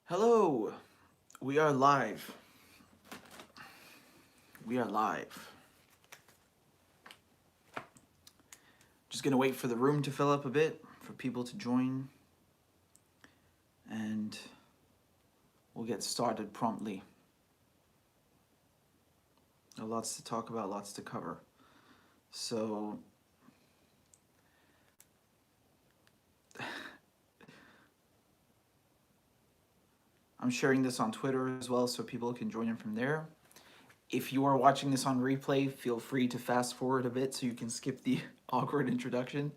Hello, we are live. We are live. Just gonna wait for the room to fill up a bit, for people to join, and we'll get started promptly. Lots to talk about, lots to cover. So, I'm sharing this on Twitter as well so people can join in from there. If you are watching this on replay, feel free to fast forward a bit so you can skip the awkward introduction.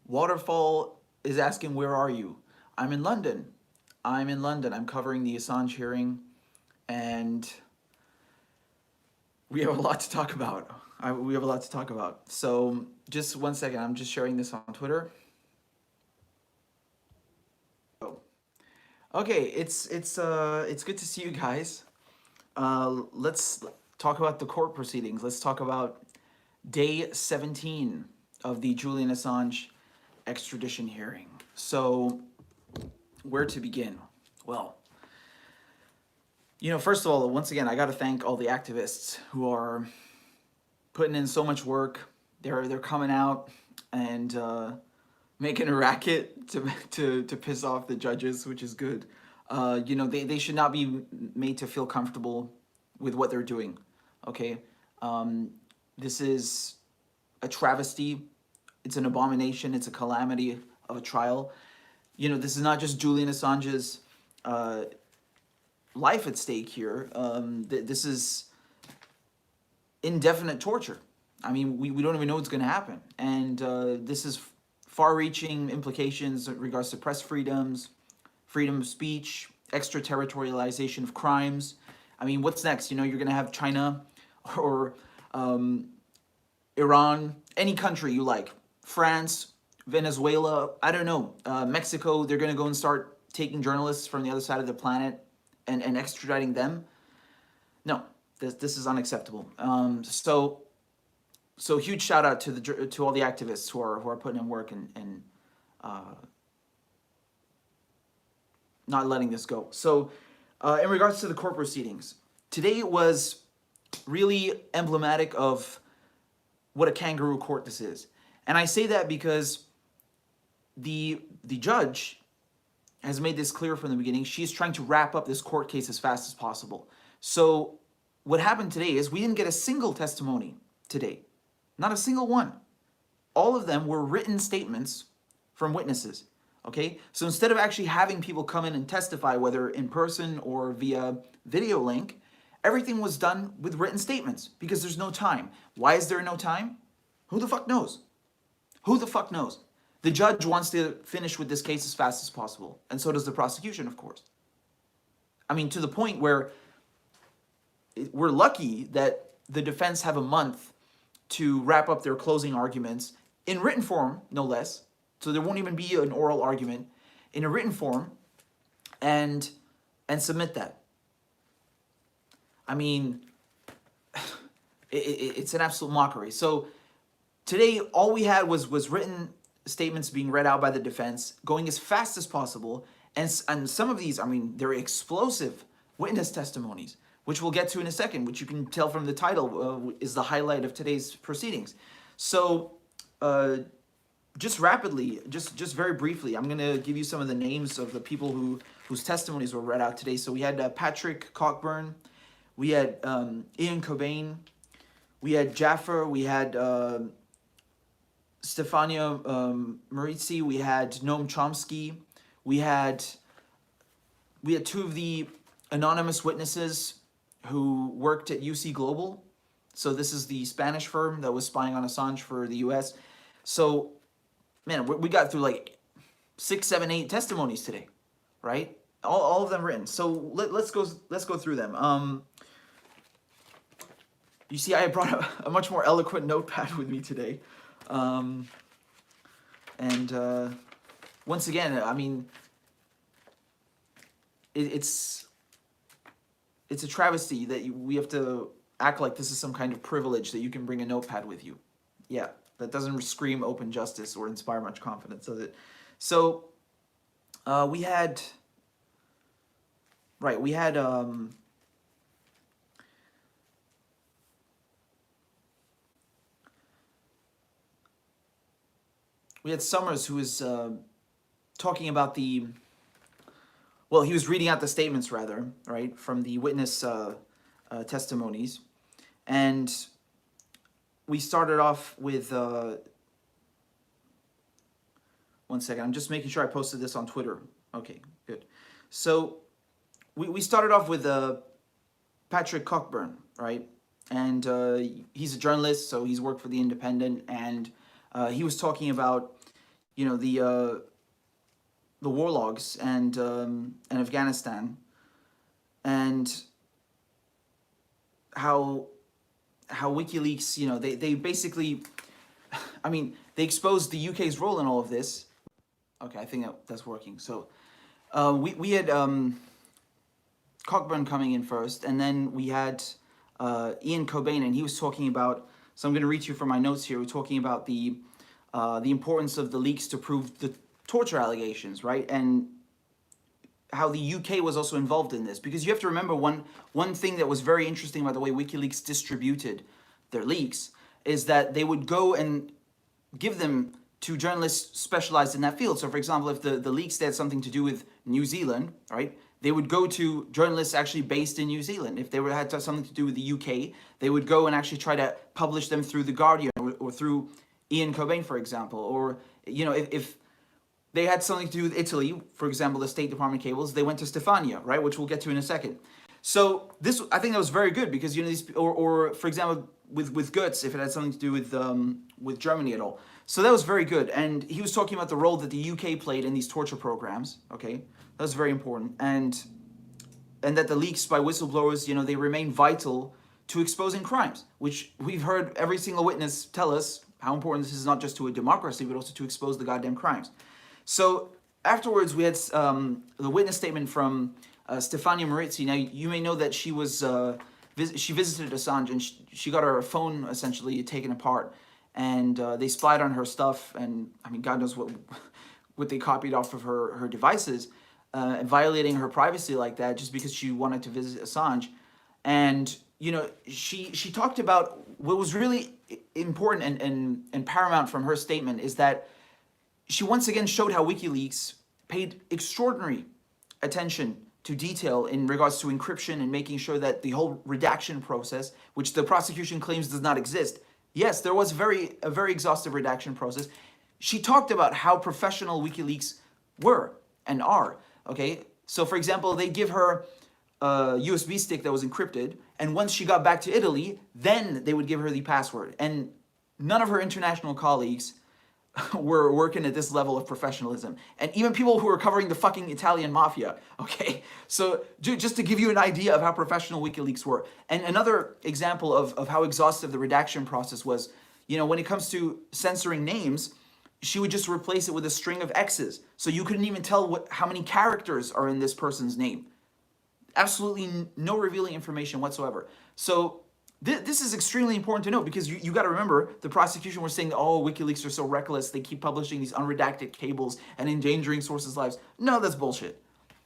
Waterfall is asking, where are you? I'm in London. I'm covering the Assange hearing, and we have a lot to talk about. So just one second, I'm just sharing this on Twitter. Okay, it's good to see you guys. Let's talk about the court proceedings. Let's talk about day 17 of the Julian Assange extradition hearing. So, where to begin? Well, first of all, once again, I got to thank all the activists who are putting in so much work. They're coming out and making a racket to piss off the judges, which is good. They should not be made to feel comfortable with what they're doing. Okay, this is a travesty. It's an abomination. It's a calamity of a trial. This is not just Julian Assange's life at stake here. This is indefinite torture. I mean, we don't even know what's going to happen, and this is far-reaching implications in regards to press freedoms, freedom of speech, extraterritorialization of crimes. I mean, what's next? You're going to have China or Iran, any country you like, France, Venezuela, I don't know, Mexico. They're going to go and start taking journalists from the other side of the planet and extraditing them. No, this is unacceptable. So huge shout out to all the activists who are putting in work and not letting this go. So in regards to the court proceedings, today was really emblematic of what a kangaroo court this is. And I say that because the judge has made this clear from the beginning. She's trying to wrap up this court case as fast as possible. So what happened today is we didn't get a single testimony today. Not a single one. All of them were written statements from witnesses, okay? So instead of actually having people come in and testify, whether in person or via video link, everything was done with written statements because there's no time. Why is there no time? Who the fuck knows? Who the fuck knows? The judge wants to finish with this case as fast as possible, and so does the prosecution, of course. I mean, to the point where we're lucky that the defense have a month to wrap up their closing arguments in written form, no less. So there won't even be an oral argument, in a written form, and submit that. I mean, it's an absolute mockery. So today, all we had was written statements being read out by the defense, going as fast as possible, and some of these, I mean, they're explosive witness testimonies, which we'll get to in a second, which you can tell from the title is the highlight of today's proceedings. So just rapidly, just very briefly, I'm going to give you some of the names of the people whose testimonies were read out today. So we had Patrick Cockburn, we had Ian Cobain, we had Jaffer, we had Stefania Maritzi, we had Noam Chomsky, we had two of the anonymous witnesses who worked at UC Global. So this is the Spanish firm that was spying on Assange for the US. So, man, we got through like 6, 7, 8 testimonies today, right? All of them written. So let's go through them. You see, I brought a much more eloquent notepad with me today. Once again, I mean, it's a travesty that we have to act like this is some kind of privilege that you can bring a notepad with you. Yeah, That doesn't scream open justice or inspire much confidence, does it? So we had Summers, who was talking about he was reading out the statements, rather, right, from the witness testimonies. And we started off with, one second, I'm just making sure I posted this on Twitter. Okay, good. So we started off with Patrick Cockburn, right? And he's a journalist, so he's worked for The Independent, and he was talking about, the war logs and Afghanistan, and how WikiLeaks, they basically, they exposed the UK's role in all of this. Okay, I think that's working. So we had Cockburn coming in first, and then we had Ian Cobain, and he was talking about, so I'm going to read you from my notes here, we're talking about the importance of the leaks to prove the torture allegations, right? And how the UK was also involved in this, because you have to remember one thing that was very interesting about the way WikiLeaks distributed their leaks is that they would go and give them to journalists specialized in that field. So for example, if the leaks had something to do with New Zealand, right, they would go to journalists actually based in New Zealand. If they had something to do with the UK, they would go and actually try to publish them through The Guardian or through Ian Cobain, for example. Or, if they had something to do with Italy, for example, the State Department cables, they went to Stefania, right, which we'll get to in a second. So this, I think that was very good, because these, or for example, with Goetz, if it had something to do with Germany at all. So that was very good, and he was talking about the role that the UK played in these torture programs. Okay, that was very important, and that the leaks by whistleblowers, they remain vital to exposing crimes, which we've heard every single witness tell us how important this is, not just to a democracy, but also to expose the goddamn crimes. So afterwards, we had the witness statement from Stefania Marizzi. Now, you may know that she was she visited Assange, and she got her phone essentially taken apart, and they spied on her stuff, and God knows what they copied off of her devices, violating her privacy like that just because she wanted to visit Assange. And she talked about what was really important and paramount from her statement is that she once again showed how WikiLeaks paid extraordinary attention to detail in regards to encryption and making sure that the whole redaction process, which the prosecution claims does not exist. Yes, there was a very exhaustive redaction process. She talked about how professional WikiLeaks were and are, okay? So for example, they give her a USB stick that was encrypted, and once she got back to Italy, then they would give her the password. And none of her international colleagues were working at this level of professionalism. And even people who were covering the fucking Italian mafia, okay? So just to give you an idea of how professional WikiLeaks were. And another example of how exhaustive the redaction process was, when it comes to censoring names, she would just replace it with a string of X's. So you couldn't even tell how many characters are in this person's name. Absolutely no revealing information whatsoever. So this is extremely important to know, because you got to remember, the prosecution was saying, oh, WikiLeaks are so reckless, they keep publishing these unredacted cables and endangering sources' lives. No, that's bullshit.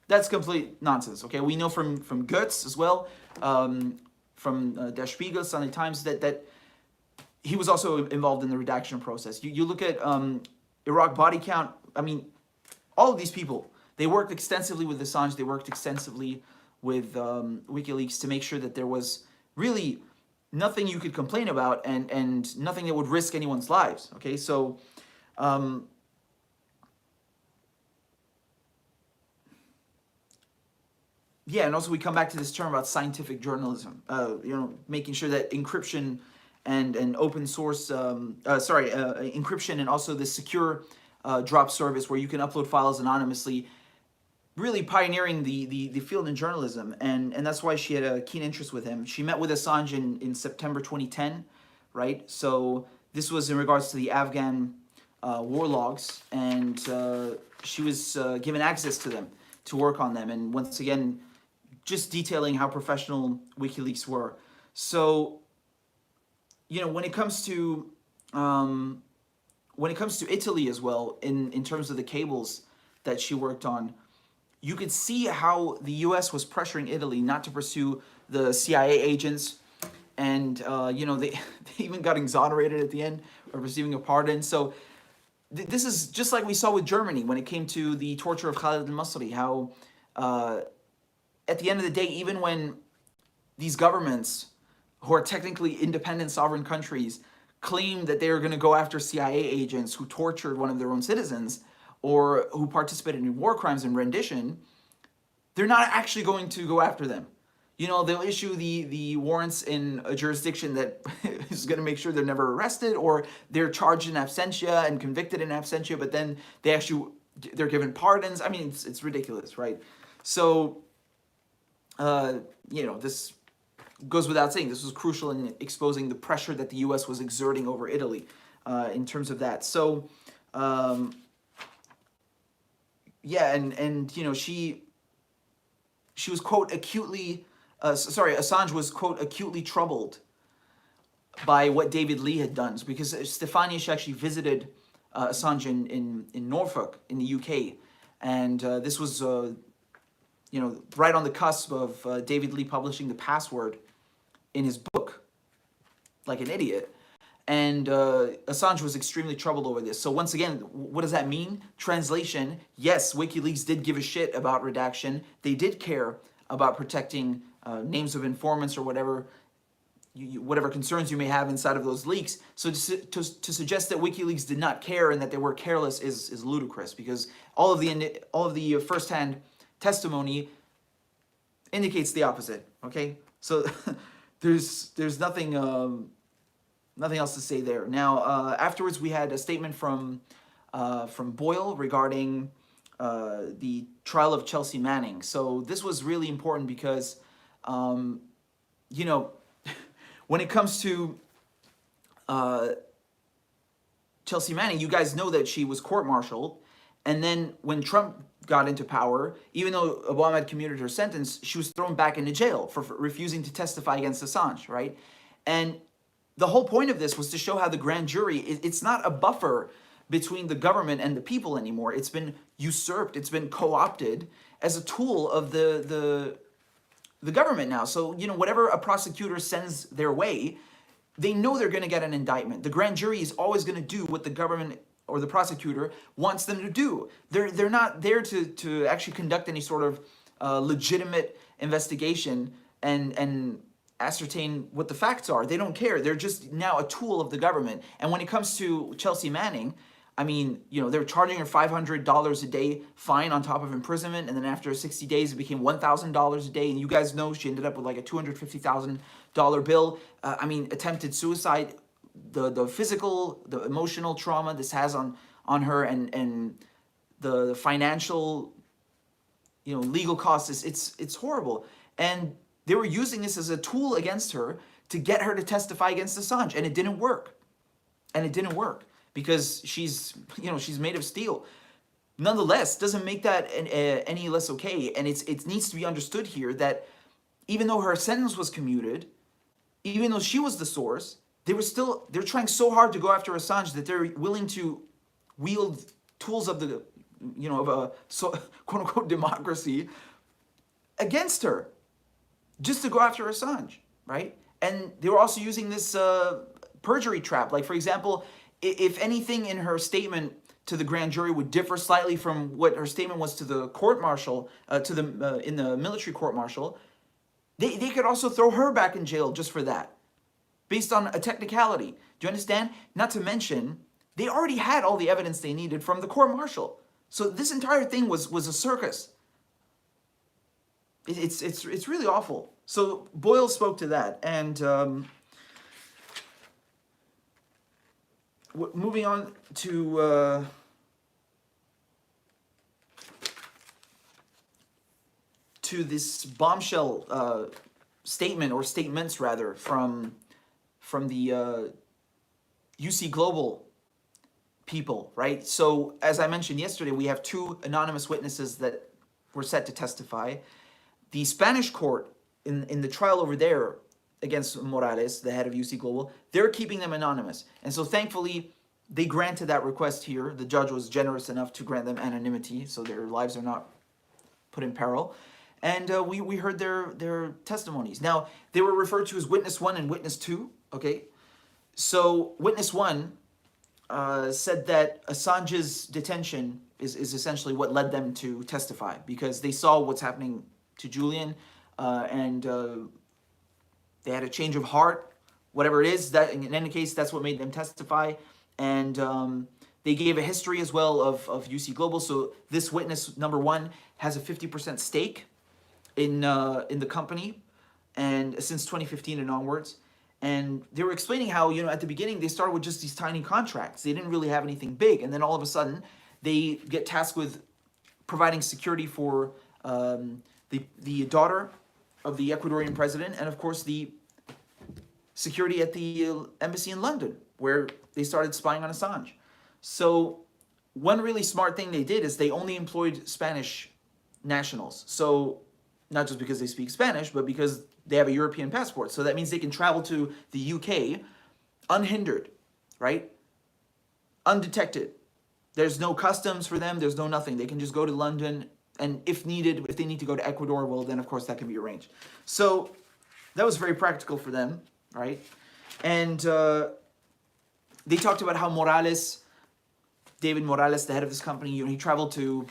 That's complete nonsense, okay? We know from Goetz as well, from Der Spiegel, Sunday Times, that he was also involved in the redaction process. You look at Iraq body count, all of these people, they worked extensively with Assange, they worked extensively with WikiLeaks to make sure that there was really nothing you could complain about and nothing that would risk anyone's lives, okay? So, yeah, and also we come back to this term about scientific journalism, making sure that encryption and open source, encryption and also the secure drop service where you can upload files anonymously, really pioneering the field in journalism, and that's why she had a keen interest with him. She met with Assange in September 2010, right? So this was in regards to the Afghan war logs, and she was given access to them to work on them, and once again, just detailing how professional WikiLeaks were. So, when it comes to when it comes to Italy as well, in terms of the cables that she worked on, you could see how the U.S. was pressuring Italy not to pursue the CIA agents, and they even got exonerated at the end or receiving a pardon. So this is just like we saw with Germany when it came to the torture of Khalid al-Masri, how at the end of the day, even when these governments, who are technically independent sovereign countries, claim that they are going to go after CIA agents who tortured one of their own citizens or who participated in war crimes and rendition, they're not actually going to go after them. They'll issue the warrants in a jurisdiction that is going to make sure they're never arrested, or they're charged in absentia and convicted in absentia, but then they're given pardons. I mean, it's ridiculous, right? So, this goes without saying. This was crucial in exposing the pressure that the U.S. was exerting over Italy in terms of that. So, she was, quote, Assange was, quote, acutely troubled by what David Lee had done, because Stefanish actually visited Assange in Norfolk in the UK, and this was right on the cusp of David Lee publishing The Password in his book, like an idiot. And Assange was extremely troubled over this. So once again, what does that mean? Translation: yes, WikiLeaks did give a shit about redaction. They did care about protecting names of informants or whatever concerns you may have inside of those leaks. So to suggest that WikiLeaks did not care and that they were careless is ludicrous, because all of the firsthand testimony indicates the opposite. Okay, so there's nothing else to say there. Now, afterwards, we had a statement from Boyle regarding the trial of Chelsea Manning. So this was really important because, when it comes to Chelsea Manning, you guys know that she was court-martialed, and then when Trump got into power, even though Obama had commuted her sentence, she was thrown back into jail for refusing to testify against Assange, right? And the whole point of this was to show how the grand jury, it's not a buffer between the government and the people anymore. It's been usurped. It's been co-opted as a tool of the government now. So, whatever a prosecutor sends their way, they know they're going to get an indictment. The grand jury is always going to do what the government or the prosecutor wants them to do. They're not there to actually conduct any sort of legitimate investigation and ascertain what the facts are. They don't care. They're just now a tool of the government. And when it comes to Chelsea Manning, I mean, they're charging her $500 a day fine on top of imprisonment, and then after 60 days, it became $1,000 a day. And you guys know she ended up with like a $250,000 bill. Attempted suicide, the physical, the emotional trauma this has on her, and the financial, legal costs. It's horrible. And they were using this as a tool against her to get her to testify against Assange, and it didn't work. Because she's made of steel. Nonetheless, doesn't make that any less okay. And it needs to be understood here that even though her sentence was commuted, even though she was the source, they're trying so hard to go after Assange that they're willing to wield tools of the of a quote unquote democracy against her, just to go after Assange, right? And they were also using this perjury trap. Like, for example, if anything in her statement to the grand jury would differ slightly from what her statement was to the court-martial, in the military court-martial, they could also throw her back in jail just for that, based on a technicality. Do you understand? Not to mention, they already had all the evidence they needed from the court-martial. So this entire thing was a circus. It's really awful. So Boyle spoke to that, and moving on to this bombshell statement, or statements rather, from the UC Global people, right? So as I mentioned yesterday, we have two anonymous witnesses that were set to testify. The Spanish court in the trial over there against Morales, the head of UC Global, they're keeping them anonymous. And so thankfully, they granted that request here. The judge was generous enough to grant them anonymity, so their lives are not put in peril. And we heard their testimonies. Now, they were referred to as Witness 1 and Witness 2, okay? So Witness 1 said that Assange's detention is essentially what led them to testify, because they saw what's happening to Julian, and they had a change of heart, whatever it is. That in any case, that's what made them testify. And they gave a history as well of UC Global. So this witness number 1 has a 50% stake in the company, and since 2015 and onwards. And they were explaining how, you know, at the beginning they started with just these tiny contracts. They didn't really have anything big, and then all of a sudden they get tasked with providing security for the daughter of the Ecuadorian president, and of course the security at the embassy in London, where they started spying on Assange. So one really smart thing they did is they only employed Spanish nationals. So not just because they speak Spanish, but because they have a European passport. So that means they can travel to the UK unhindered, right? Undetected. There's no customs for them. There's no nothing. They can just go to London, and if needed, if they need to go to Ecuador, well, then of course that can be arranged. So that was very practical for them, right? And they talked about how David Morales, the head of this company, you know, he traveled to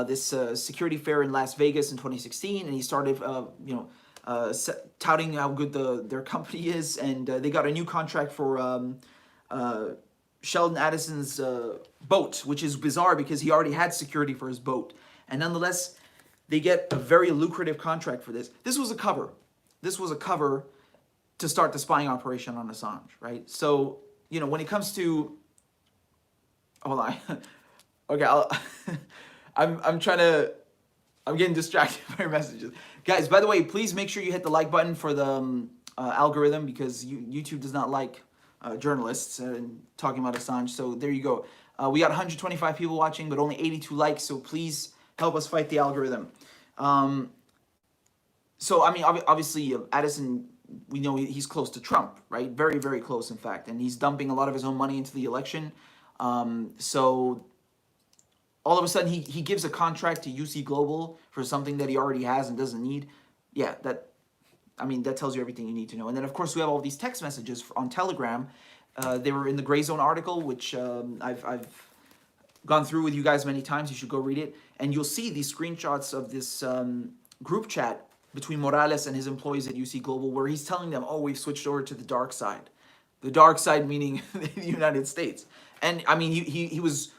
this security fair in Las Vegas in 2016, and he started, touting how good their company is, and they got a new contract for Sheldon Addison's boat, which is bizarre because he already had security for his boat, and nonetheless, they get a very lucrative contract for this. This was a cover. This was a cover to start the spying operation on Assange, right? So, you know, when it comes to, hold on, okay, I'm getting distracted by your messages. Guys, by the way, please make sure you hit the like button for the algorithm, because YouTube does not like journalists and talking about Assange. So there you go. We got 125 people watching, but only 82 likes. So please help us fight the algorithm. So, I mean, obviously, Addison, we know he's close to Trump, right? Very, very close, in fact. And he's dumping a lot of his own money into the election. So all of a sudden, he gives a contract to UC Global for something that he already has and doesn't need. Yeah, that tells you everything you need to know. And then, of course, we have all these text messages on Telegram. They were in the Grayzone article, which I've gone through with you guys many times. You should go read it. And you'll see these screenshots of this group chat between Morales and his employees at UC Global, where he's telling them, oh, we've switched over to the dark side. The dark side meaning the United States. And, I mean, he was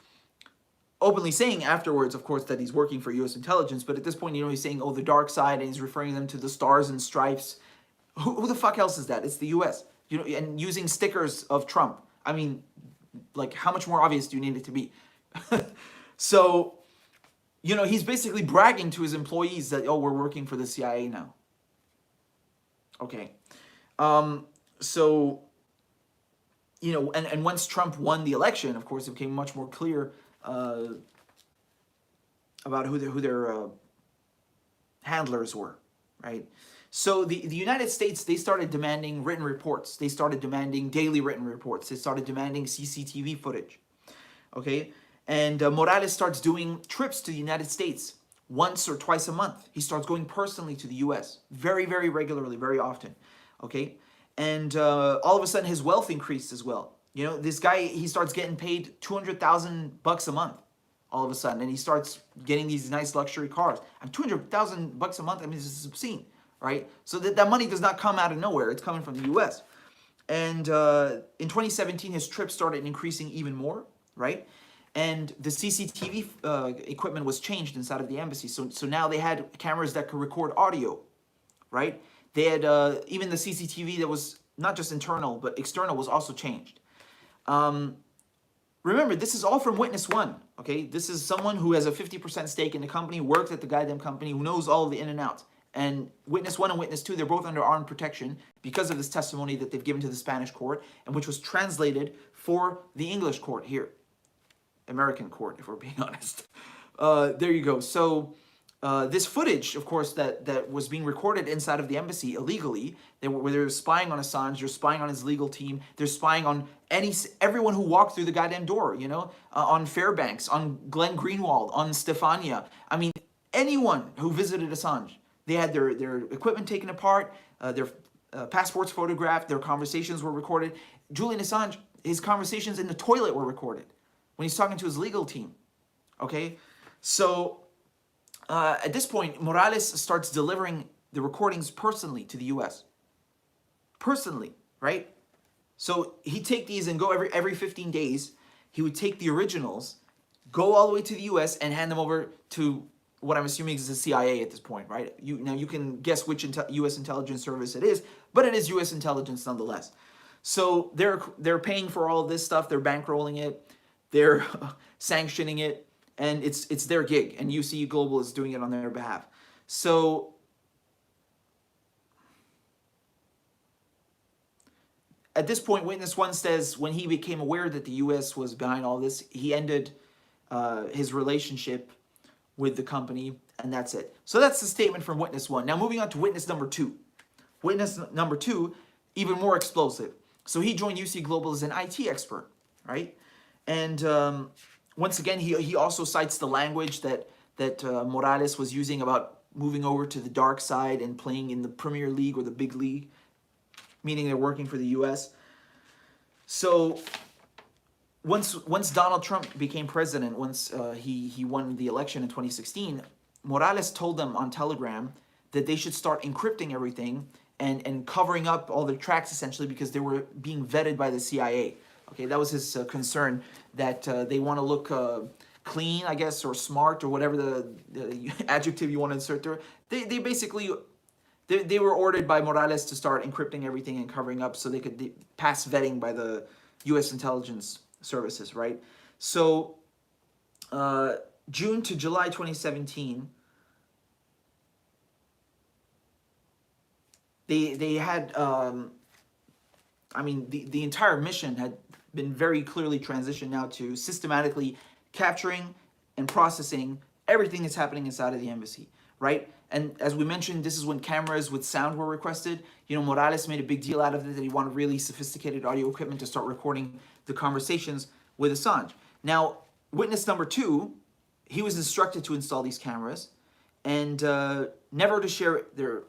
openly saying afterwards, of course, that he's working for U.S. intelligence, but at this point, you know, he's saying, oh, the dark side, and he's referring them to the stars and stripes. Who the fuck else is that? It's the U.S. You know, and using stickers of Trump. I mean, like, how much more obvious do you need it to be? So, you know, he's basically bragging to his employees that, oh, we're working for the CIA now. Okay. So, you know, and once Trump won the election, of course, it became much more clear about who their handlers were, right? So the United States, they started demanding written reports. They started demanding daily written reports. They started demanding CCTV footage, okay? And Morales starts doing trips to the United States once or twice a month. He starts going personally to the U.S. very, very regularly, very often, okay? And all of a sudden, his wealth increased as well. You know, this guy, he starts getting paid $200,000 a month all of a sudden, and he starts getting these nice luxury cars. And $200,000 a month, I mean, this is obscene, right? So that money does not come out of nowhere. It's coming from the U.S. And in 2017, his trips started increasing even more, right? And the CCTV equipment was changed inside of the embassy. So now they had cameras that could record audio, right? They had even the CCTV that was not just internal, but external was also changed. Remember, this is all from Witness 1, okay? This is someone who has a 50% stake in the company, worked at the goddamn company, who knows all of the in and outs. And Witness 1 and Witness 2, they're both under armed protection because of this testimony that they've given to the Spanish court, and which was translated for the English court here. American court, if we're being honest. There you go. So this footage, of course, that was being recorded inside of the embassy illegally, where they were spying on Assange, they're spying on his legal team, they're spying on everyone who walked through the goddamn door, you know, on Fairbanks, on Glenn Greenwald, on Stefania. I mean, anyone who visited Assange, they had their equipment taken apart, their passports photographed, their conversations were recorded. Julian Assange, his conversations in the toilet were recorded when he's talking to his legal team. Okay, so at this point, Morales starts delivering the recordings personally to the U.S. Personally, right? So he'd take these and go every 15 days. He would take the originals, go all the way to the U.S. and hand them over to what I'm assuming is the CIA at this point, right? Now you can guess which U.S. intelligence service it is, but it is U.S. intelligence nonetheless. So they're paying for all of this stuff. They're bankrolling it. They're sanctioning it. And it's their gig, and UC Global is doing it on their behalf. So at this point, witness one says when he became aware that the U.S. was behind all this, he ended his relationship with the company, and that's it. So that's the statement from witness one. Now moving on to witness number two. Witness number two, even more explosive. So he joined UC Global as an IT expert, right? And once again, he also cites the language that Morales was using about moving over to the dark side and playing in the Premier League or the big league, meaning they're working for the U.S. So once Donald Trump became president, once he won the election in 2016, Morales told them on Telegram that they should start encrypting everything and covering up all their tracks, essentially, because they were being vetted by the CIA. Okay, that was his concern, that they want to look clean, I guess, or smart, or whatever the adjective you want to insert there. They basically, they were ordered by Morales to start encrypting everything and covering up so they could pass vetting by the U.S. intelligence services, right? So June to July 2017, they had, I mean, the entire mission had been very clearly transitioned now to systematically capturing and processing everything that's happening inside of the embassy, right? And as we mentioned, this is when cameras with sound were requested. You know, Morales made a big deal out of it that he wanted really sophisticated audio equipment to start recording the conversations with Assange. Now, witness number two, he was instructed to install these cameras and never to share their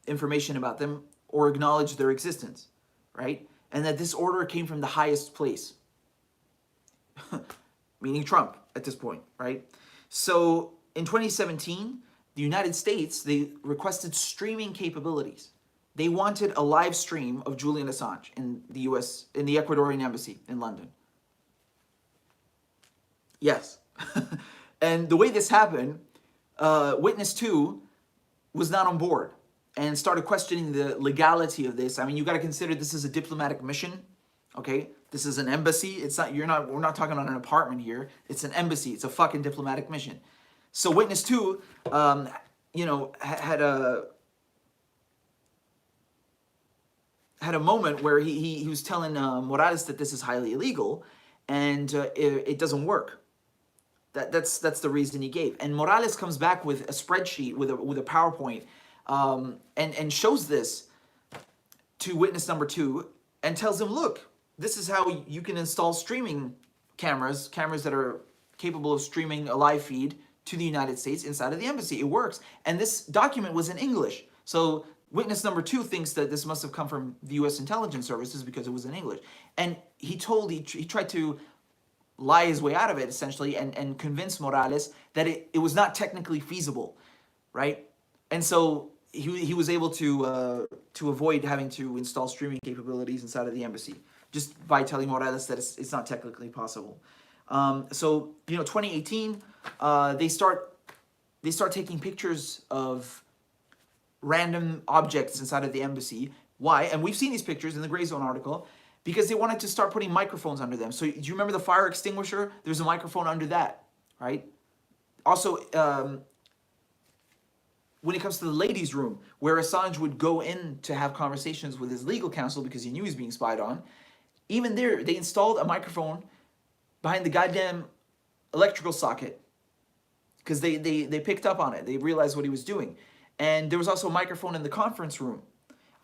information about them or acknowledge their existence, right? And that this order came from the highest place, meaning Trump at this point, right? So in 2017, the United States, they requested streaming capabilities. They wanted a live stream of Julian Assange in the US, in the Ecuadorian embassy in London. Yes. And the way this happened, witness two was not on board and started questioning the legality of this. I mean, you got to consider this is a diplomatic mission, okay? This is an embassy. It's not, we're not talking about an apartment here. It's an embassy. It's a fucking diplomatic mission. So witness two, you know, had a moment where he was telling Morales that this is highly illegal, and it doesn't work. That's the reason he gave. And Morales comes back with a spreadsheet with a PowerPoint, and shows this to witness number two and tells him, look, this is how you can install streaming cameras that are capable of streaming a live feed to the United States inside of the embassy. It works. And this document was in English. So witness number two thinks that this must have come from the U.S. intelligence services because it was in English. And he tried to lie his way out of it, essentially, and convince Morales that it was not technically feasible, right? And so he was able to avoid having to install streaming capabilities inside of the embassy, just by telling Morales that it's not technically possible. So, you know, 2018, they start taking pictures of random objects inside of the embassy. Why? And we've seen these pictures in the Grayzone article, because they wanted to start putting microphones under them. So do you remember the fire extinguisher? There's a microphone under that, right? Also, when it comes to the ladies' room, where Assange would go in to have conversations with his legal counsel because he knew he was being spied on, even there, they installed a microphone behind the goddamn electrical socket. because they picked up on it. They realized what he was doing. And there was also a microphone in the conference room.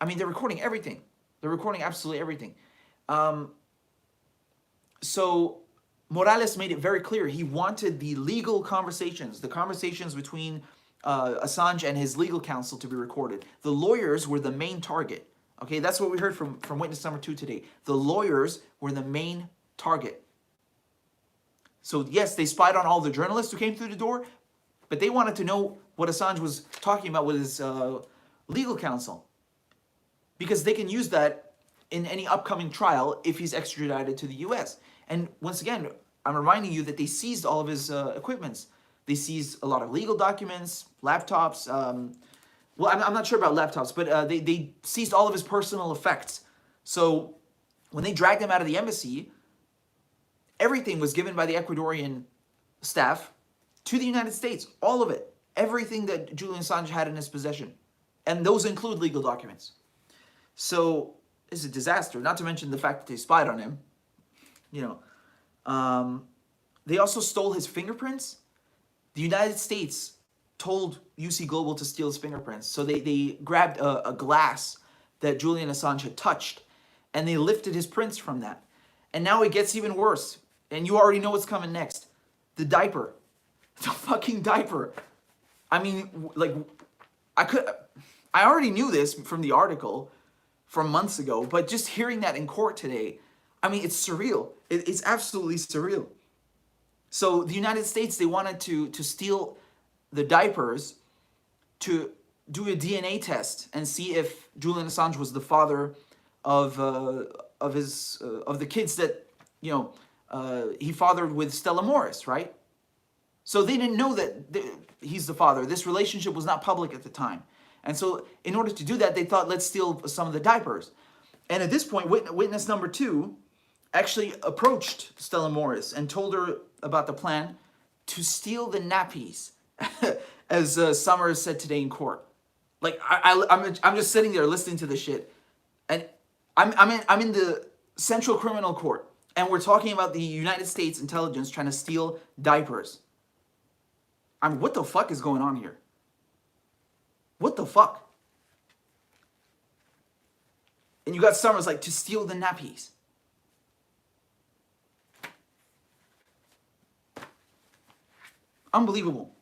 I mean, they're recording everything. They're recording absolutely everything. So Morales made it very clear he wanted the legal conversations, the conversations between Assange and his legal counsel to be recorded. The lawyers were the main target. Okay, that's what we heard from witness number 2 today. The lawyers were the main target. So yes, they spied on all the journalists who came through the door, but they wanted to know what Assange was talking about with his legal counsel, because they can use that in any upcoming trial if he's extradited to the US. And once again, I'm reminding you that they seized all of his equipments. They seized a lot of legal documents, laptops. Well, I'm not sure about laptops, but they seized all of his personal effects. So when they dragged him out of the embassy, everything was given by the Ecuadorian staff to the United States. All of it. Everything that Julian Assange had in his possession. And those include legal documents. So it's a disaster. Not to mention the fact that they spied on him. You know. They also stole his fingerprints. The United States told UC Global to steal his fingerprints. So they grabbed a glass that Julian Assange had touched, and they lifted his prints from that. And now it gets even worse. And you already know what's coming next. The diaper. The fucking diaper. I mean, like, I already knew this from the article from months ago, but just hearing that in court today, I mean, it's surreal. It's absolutely surreal. So the United States, they wanted to steal the diapers to do a DNA test and see if Julian Assange was the father of the kids that, you know, he fathered with Stella Morris, right? So they didn't know that he's the father. This relationship was not public at the time. And so in order to do that, they thought, let's steal some of the diapers. And at this point, witness number 2 actually approached Stella Morris and told her about the plan to steal the nappies, as Summers said today in court. Like, I'm just sitting there listening to this shit, and I'm in the Central Criminal Court, and we're talking about the United States intelligence trying to steal diapers. I mean, what the fuck is going on here? What the fuck? And you got Summers like, to steal the nappies. Unbelievable.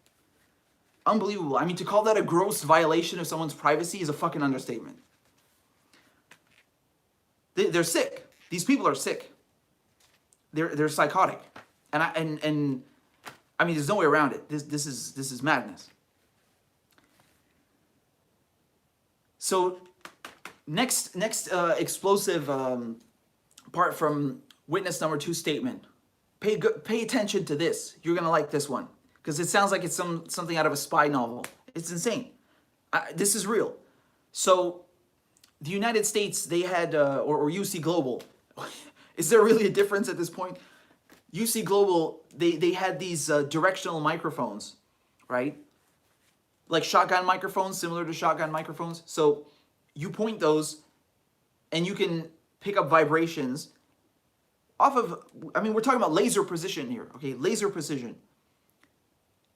Unbelievable. I mean, to call that a gross violation of someone's privacy is a fucking understatement. They're sick. These people are sick. They're psychotic. And I mean, there's no way around it. This is madness. So next explosive part from witness number 2 statement. Pay attention to this. You're gonna like this one, because it sounds like it's something out of a spy novel. It's insane. This is real. So the United States, they had, or UC Global, is there really a difference at this point? UC Global, they had these directional microphones, right? Like shotgun microphones, similar to shotgun microphones. So you point those and you can pick up vibrations off of, I mean, we're talking about laser precision here, okay? Laser precision.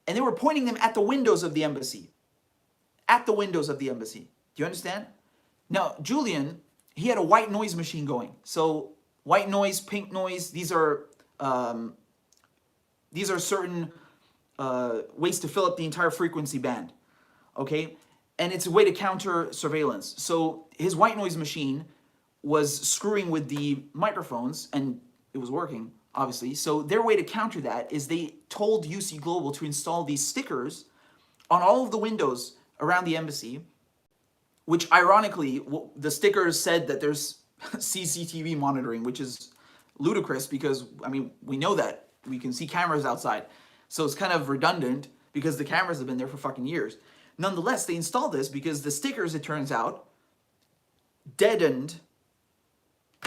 And they were pointing them at the windows of the embassy. At the windows of the embassy. Do you understand? Now, Julian, he had a white noise machine going. So white noise, pink noise, these are certain ways to fill up the entire frequency band, okay? And it's a way to counter surveillance. So his white noise machine was screwing with the microphones, and it was working, obviously. So their way to counter that is they told UC Global to install these stickers on all of the windows around the embassy, which ironically, the stickers said that there's CCTV monitoring, which is ludicrous because, I mean, we know that. We can see cameras outside. So it's kind of redundant because the cameras have been there for fucking years. Nonetheless, they installed this because the stickers, it turns out, deadened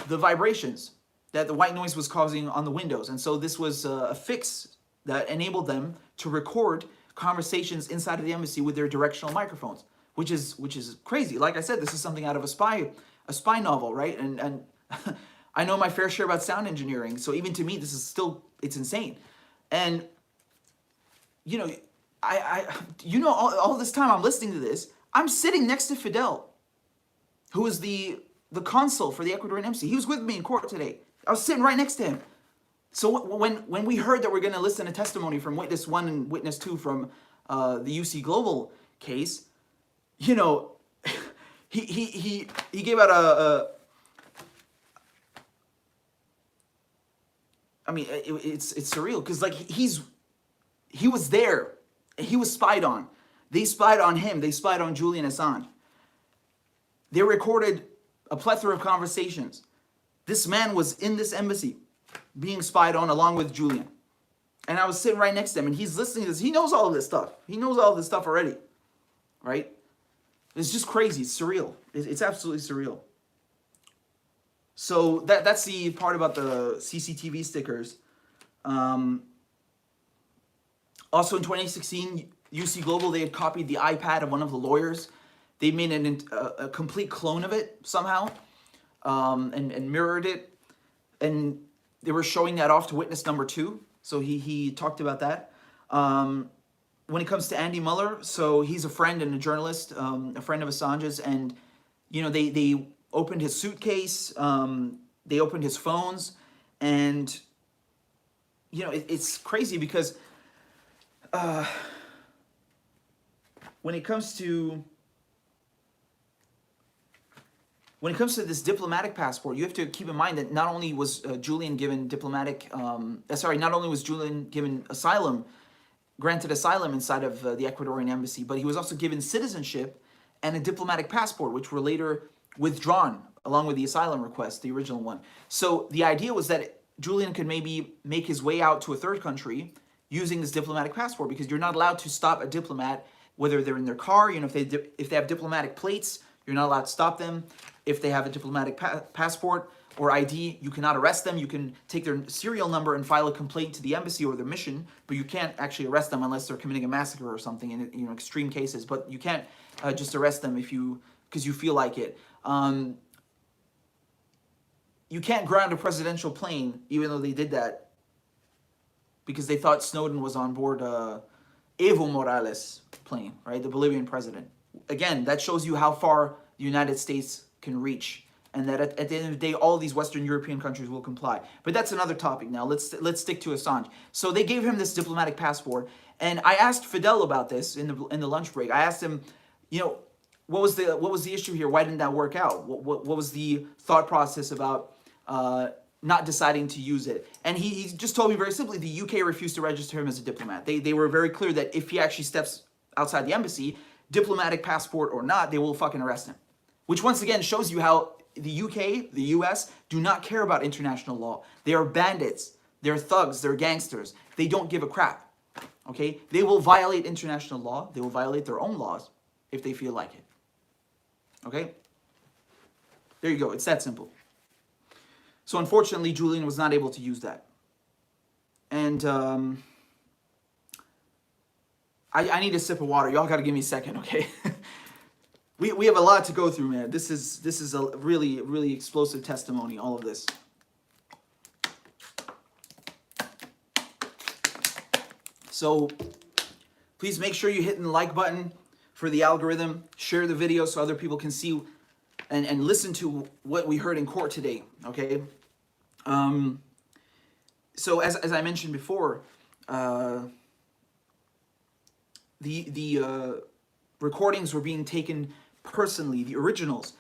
the vibrations that the white noise was causing on the windows. And so this was a fix that enabled them to record conversations inside of the embassy with their directional microphones, which is crazy. Like I said, this is something out of a spy novel, right? And I know my fair share about sound engineering, so even to me, this is still, it's insane. And, you know, you know, all this time I'm listening to this, I'm sitting next to Fidel, who is the consul for the Ecuadorian embassy. He was with me in court today. I was sitting right next to him. So when we heard that we're going to listen to testimony from witness 1 and witness 2 from the UC Global case, you know, he gave out I mean, it's surreal because like he was there. He was spied on. They spied on him. They spied on Julian Assange. They recorded a plethora of conversations. This man was in this embassy being spied on along with Julian. And I was sitting right next to him and he's listening to this. He knows all of this stuff. He knows all of this stuff already. Right? It's just crazy. It's surreal. It's absolutely surreal. So that's the part about the CCTV stickers. Also in 2016, UC Global, they had copied the iPad of one of the lawyers. They made a complete clone of it somehow and mirrored it. And they were showing that off to witness number 2. So he talked about that. When it comes to Andy Mueller, so he's a friend and a journalist, a friend of Assange's. And, you know, they opened his suitcase. They opened his phones. And, you know, it's crazy because when it comes to this diplomatic passport, you have to keep in mind that not only was Julian given asylum, granted asylum inside of the Ecuadorian embassy, but he was also given citizenship and a diplomatic passport, which were later withdrawn along with the asylum request, the original one. So the idea was that Julian could maybe make his way out to a third country using this diplomatic passport, because you're not allowed to stop a diplomat, whether they're in their car, you know, if they have diplomatic plates, you're not allowed to stop them. If they have a diplomatic passport or ID, you cannot arrest them. You can take their serial number and file a complaint to the embassy or their mission, but you can't actually arrest them unless they're committing a massacre or something in, you know, extreme cases. But you can't just arrest them because you feel like it. You can't ground a presidential plane, even though they did that, because they thought Snowden was on board Evo Morales' plane, right? The Bolivian president. Again, that shows you how far the United States can reach, and that at the end of the day, all of these Western European countries will comply. But that's another topic now. Let's stick to Assange. So they gave him this diplomatic passport, and I asked Fidel about this in the lunch break. I asked him, you know, what was the issue here? Why didn't that work out? What was the thought process about not deciding to use it? And he just told me very simply, the UK refused to register him as a diplomat. They were very clear that if he actually steps outside the embassy, diplomatic passport or not, they will fucking arrest him. Which once again shows you how the UK, the US, do not care about international law. They are bandits, they're thugs, they're gangsters. They don't give a crap, okay? They will violate international law, they will violate their own laws if they feel like it, okay? There you go, it's that simple. So unfortunately, Julian was not able to use that. And I need a sip of water. Y'all gotta give me a second, okay? We have a lot to go through, man. This is a really, really explosive testimony, all of this. So please make sure you hit the like button for the algorithm. Share the video so other people can see and listen to what we heard in court today, okay? So as I mentioned before, the recordings were being taken personally, the originals,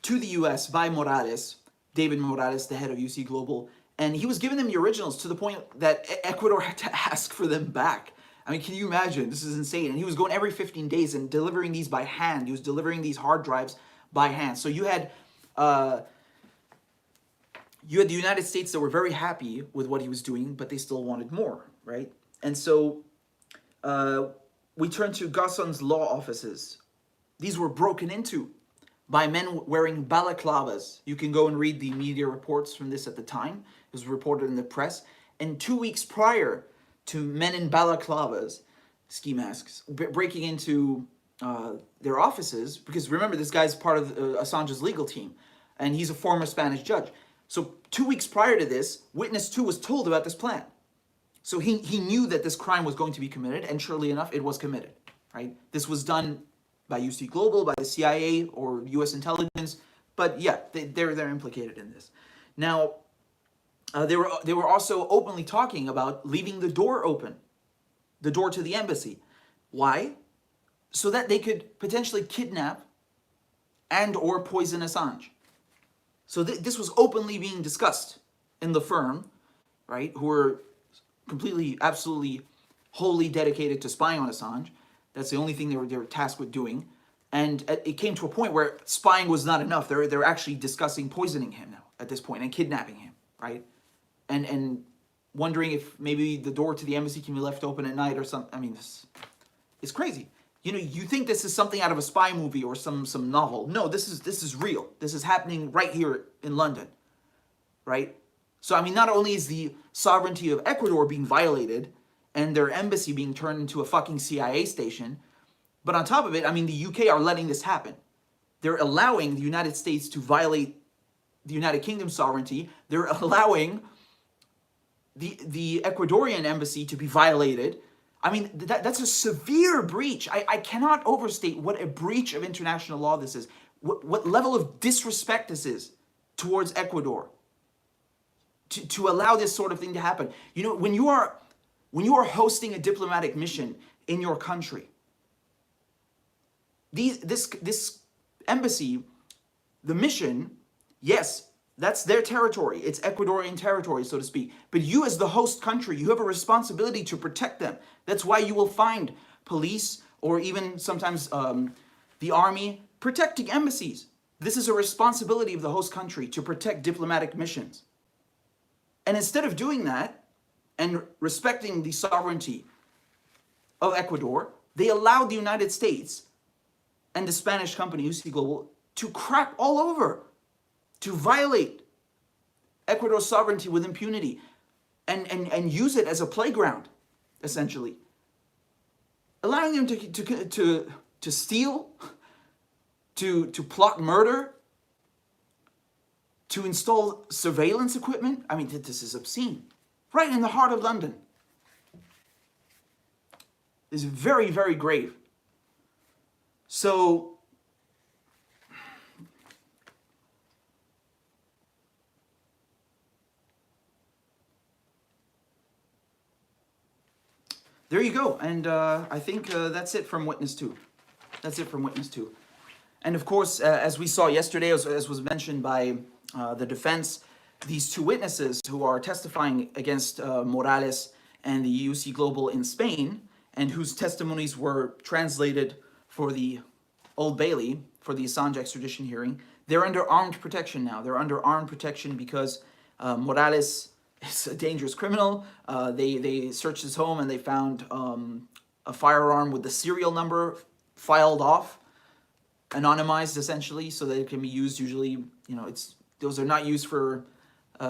to the US by Morales, David Morales, the head of UC Global, and he was giving them the originals to the point that Ecuador had to ask for them back. I mean, can you imagine? This is insane. And he was going every 15 days and delivering these by hand. He was delivering these hard drives by hand. So you had the United States that were very happy with what he was doing, but they still wanted more, right? And so we turn to Gasson's law offices. These were broken into by men wearing balaclavas. You can go and read the media reports from this at the time. It was reported in the press. And 2 weeks prior to men in balaclavas, ski masks, breaking into their offices, because remember, this guy's part of Assange's legal team, and he's a former Spanish judge. So 2 weeks prior to this, witness 2 was told about this plan. So he knew that this crime was going to be committed, and surely enough, it was committed, right? This was done by UC Global, by the CIA, or U.S. intelligence, but yeah, they're implicated in this. Now, they were also openly talking about leaving the door open, the door to the embassy. Why? So that they could potentially kidnap and or poison Assange. So this was openly being discussed in the firm, right, who were completely, absolutely, wholly dedicated to spying on Assange. That's the only thing they were tasked with doing. And it came to a point where spying was not enough. They're actually discussing poisoning him now at this point and kidnapping him, right? And wondering if maybe the door to the embassy can be left open at night or something. I mean, this is crazy. You know, you think this is something out of a spy movie or some novel. No, this is real. This is happening right here in London, right? So, I mean, not only is the sovereignty of Ecuador being violated and their embassy being turned into a fucking CIA station, but on top of it, I mean, the UK are letting this happen. They're allowing the United States to violate the United Kingdom's sovereignty. They're allowing the Ecuadorian embassy to be violated. I mean, that's a severe breach. I cannot overstate what a breach of international law this is. What level of disrespect this is towards Ecuador. To allow this sort of thing to happen. You know, when you are hosting a diplomatic mission in your country, this embassy, the mission, yes, that's their territory. It's Ecuadorian territory, so to speak. But you as the host country, you have a responsibility to protect them. That's why you will find police or even sometimes the army protecting embassies. This is a responsibility of the host country to protect diplomatic missions. And instead of doing that and respecting the sovereignty of Ecuador, they allowed the United States and the Spanish company UC Global to crap all over, to violate Ecuador's sovereignty with impunity and use it as a playground, essentially. Allowing them to steal, to plot murder, to install surveillance equipment. I mean, this is obscene. Right in the heart of London. It's very, very grave. So, there you go. And I think that's it from Witness 2. That's it from Witness 2. And of course, as we saw yesterday, as was mentioned by the defense, these two witnesses who are testifying against Morales and the UC Global in Spain, and whose testimonies were translated for the Old Bailey, for the Assange extradition hearing, they're under armed protection now. They're under armed protection because Morales is a dangerous criminal. They searched his home and they found a firearm with the serial number filed off, anonymized essentially, so that it can be used usually, you know, those are not used for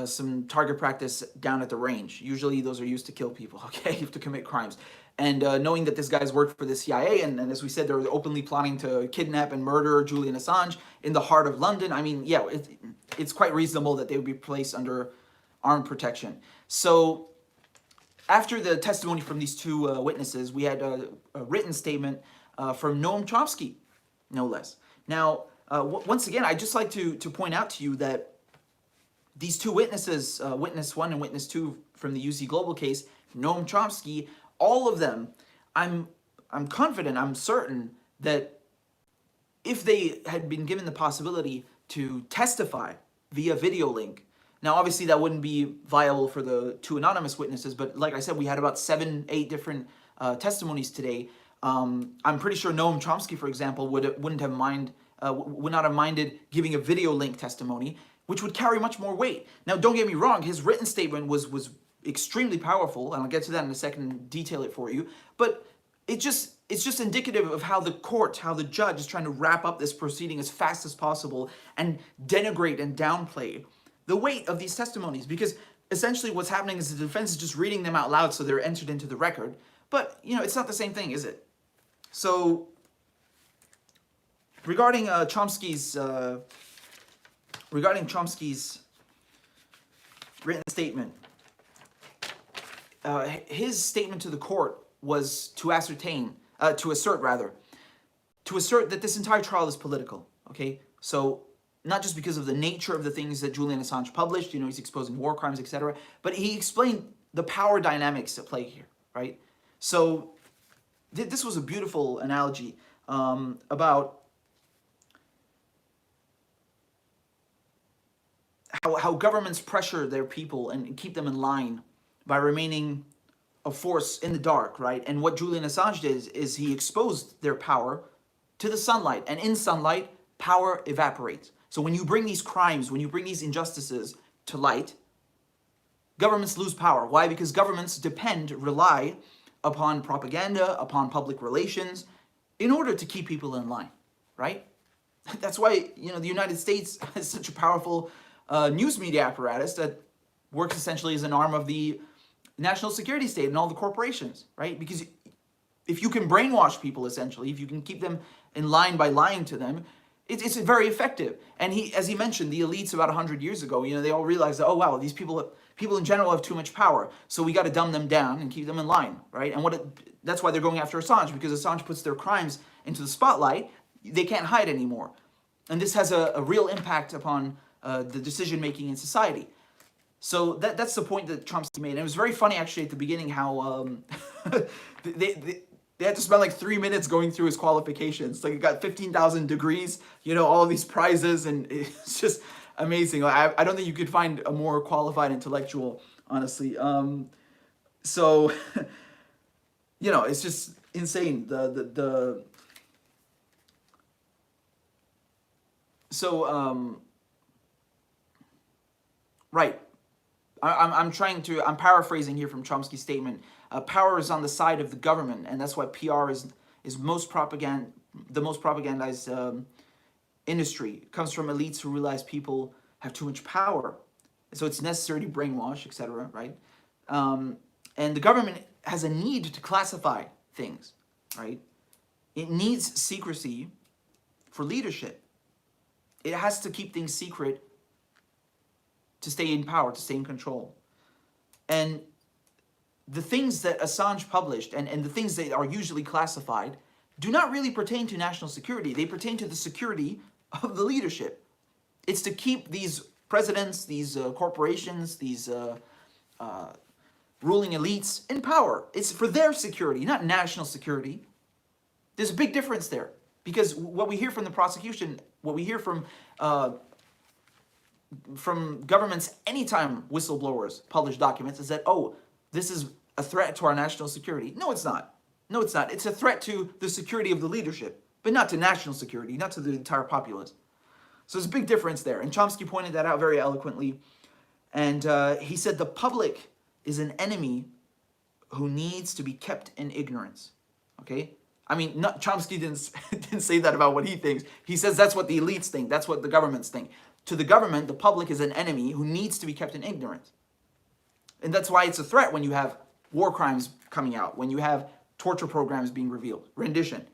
some target practice down at the range. Usually those are used to kill people, okay, to commit crimes. And knowing that this guy's worked for the CIA, and as we said, they're openly plotting to kidnap and murder Julian Assange in the heart of London, I mean, yeah, it's quite reasonable that they would be placed under armed protection. So after the testimony from these two witnesses, we had a written statement from Noam Chomsky, no less. Now, once again, I'd just like to point out to you that these two witnesses, Witness 1 and Witness 2 from the UC Global case, Noam Chomsky, all of them, I'm confident, I'm certain that if they had been given the possibility to testify via video link, now obviously that wouldn't be viable for the two anonymous witnesses, but like I said, we had about 7, 8 different testimonies today. I'm pretty sure Noam Chomsky, for example, would not have minded giving a video link testimony, which would carry much more weight. Now, don't get me wrong, his written statement was extremely powerful, and I'll get to that in a second and detail it for you, but it's just indicative of how the court, how the judge is trying to wrap up this proceeding as fast as possible and denigrate and downplay the weight of these testimonies, because essentially what's happening is the defense is just reading them out loud so they're entered into the record, but, you know, it's not the same thing, is it? So, regarding Chomsky's written statement, his statement to the court was to assert that this entire trial is political, okay? So not just because of the nature of the things that Julian Assange published, he's exposing war crimes, etc., but he explained the power dynamics at play here, right? So this was a beautiful analogy about how governments pressure their people and keep them in line by remaining a force in the dark, right? And what Julian Assange did is he exposed their power to the sunlight, and in sunlight, power evaporates. So when you bring these crimes, when you bring these injustices to light, governments lose power. Why? Because governments rely upon propaganda, upon public relations, in order to keep people in line, right? That's why, the United States has such a powerful news media apparatus that works essentially as an arm of the national security state and all the corporations, right? Because if you can brainwash people, essentially, if you can keep them in line by lying to them, it's very effective. And as he mentioned, the elites about 100 years ago, they all realized that, oh wow, these people in general have too much power, so we got to dumb them down and keep them in line, right? And that's why they're going after Assange, because Assange puts their crimes into the spotlight. They can't hide anymore. And this has a real impact upon the decision-making in society. So that's the point that Chomsky made. And it was very funny, actually, at the beginning how they had to spend like 3 minutes going through his qualifications. Like, he got 15,000 degrees, all of these prizes, and it's just amazing. I don't think you could find a more qualified intellectual, honestly. So, it's just insane. Right. I'm paraphrasing here from Chomsky's statement. Power is on the side of the government, and that's why PR is the most propagandized industry. It comes from elites who realize people have too much power, so it's necessary to brainwash, etc. Right? And the government has a need to classify things, right? It needs secrecy for leadership. It has to keep things secret to stay in power, to stay in control. And the things that Assange published and the things that are usually classified do not really pertain to national security. They pertain to the security of the leadership. It's to keep these presidents, these corporations, these ruling elites in power. It's for their security, not national security. There's a big difference there. Because what we hear from the prosecution, what we hear from governments anytime whistleblowers publish documents is that, oh, this is a threat to our national security. No, it's not. No, it's not. It's a threat to the security of the leadership, but not to national security, not to the entire populace. So there's a big difference there. And Chomsky pointed that out very eloquently. And he said the public is an enemy who needs to be kept in ignorance. Okay? I mean, Chomsky didn't say that about what he thinks. He says that's what the elites think. That's what the governments think. To the government, the public is an enemy who needs to be kept in ignorance. And that's why it's a threat when you have war crimes coming out, when you have torture programs being revealed, rendition.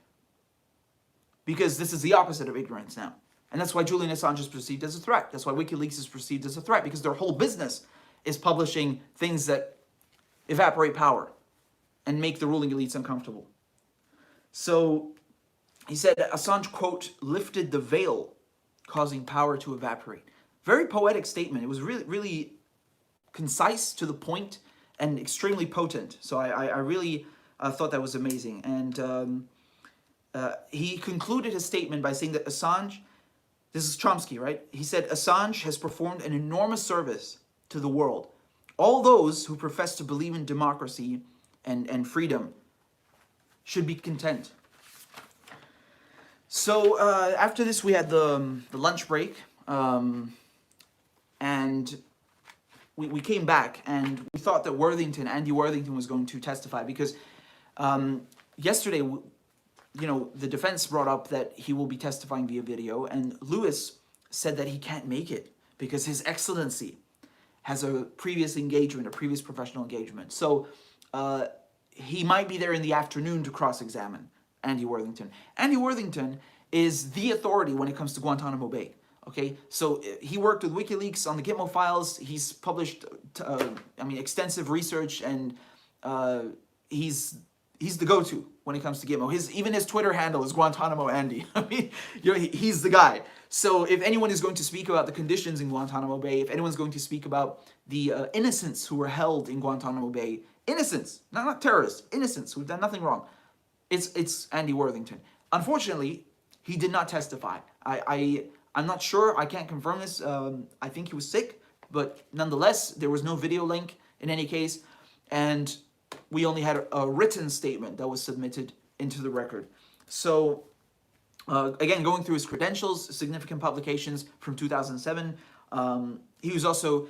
Because this is the opposite of ignorance now. And that's why Julian Assange is perceived as a threat. That's why WikiLeaks is perceived as a threat, because their whole business is publishing things that evaporate power and make the ruling elites uncomfortable. So he said Assange, quote, lifted the veil, causing power to evaporate. Very poetic statement. It was really, really concise, to the point, and extremely potent. So I really thought that was amazing. And he concluded his statement by saying that Assange, this is Chomsky, right? He said, Assange has performed an enormous service to the world. All those who profess to believe in democracy and freedom should be content. So after this, we had the lunch break, and we came back, and we thought that Andy Worthington was going to testify, because yesterday, the defense brought up that he will be testifying via video, and Lewis said that he can't make it because His Excellency has a previous professional engagement. So he might be there in the afternoon to cross-examine Andy Worthington. Andy Worthington is the authority when it comes to Guantanamo Bay. Okay, so he worked with WikiLeaks on the Gitmo files. He's published, extensive research and he's the go-to when it comes to Gitmo. Even his Twitter handle is Guantanamo Andy. I mean, he's the guy. So if anyone is going to speak about the conditions in Guantanamo Bay, if anyone's going to speak about the innocents who were held in Guantanamo Bay, innocents, not terrorists, innocents who've done nothing wrong, it's Andy Worthington. Unfortunately, he did not testify. I'm not sure. I can't confirm this. I think he was sick, but nonetheless, there was no video link in any case, and we only had a written statement that was submitted into the record. So, again, going through his credentials, significant publications from 2007. He was also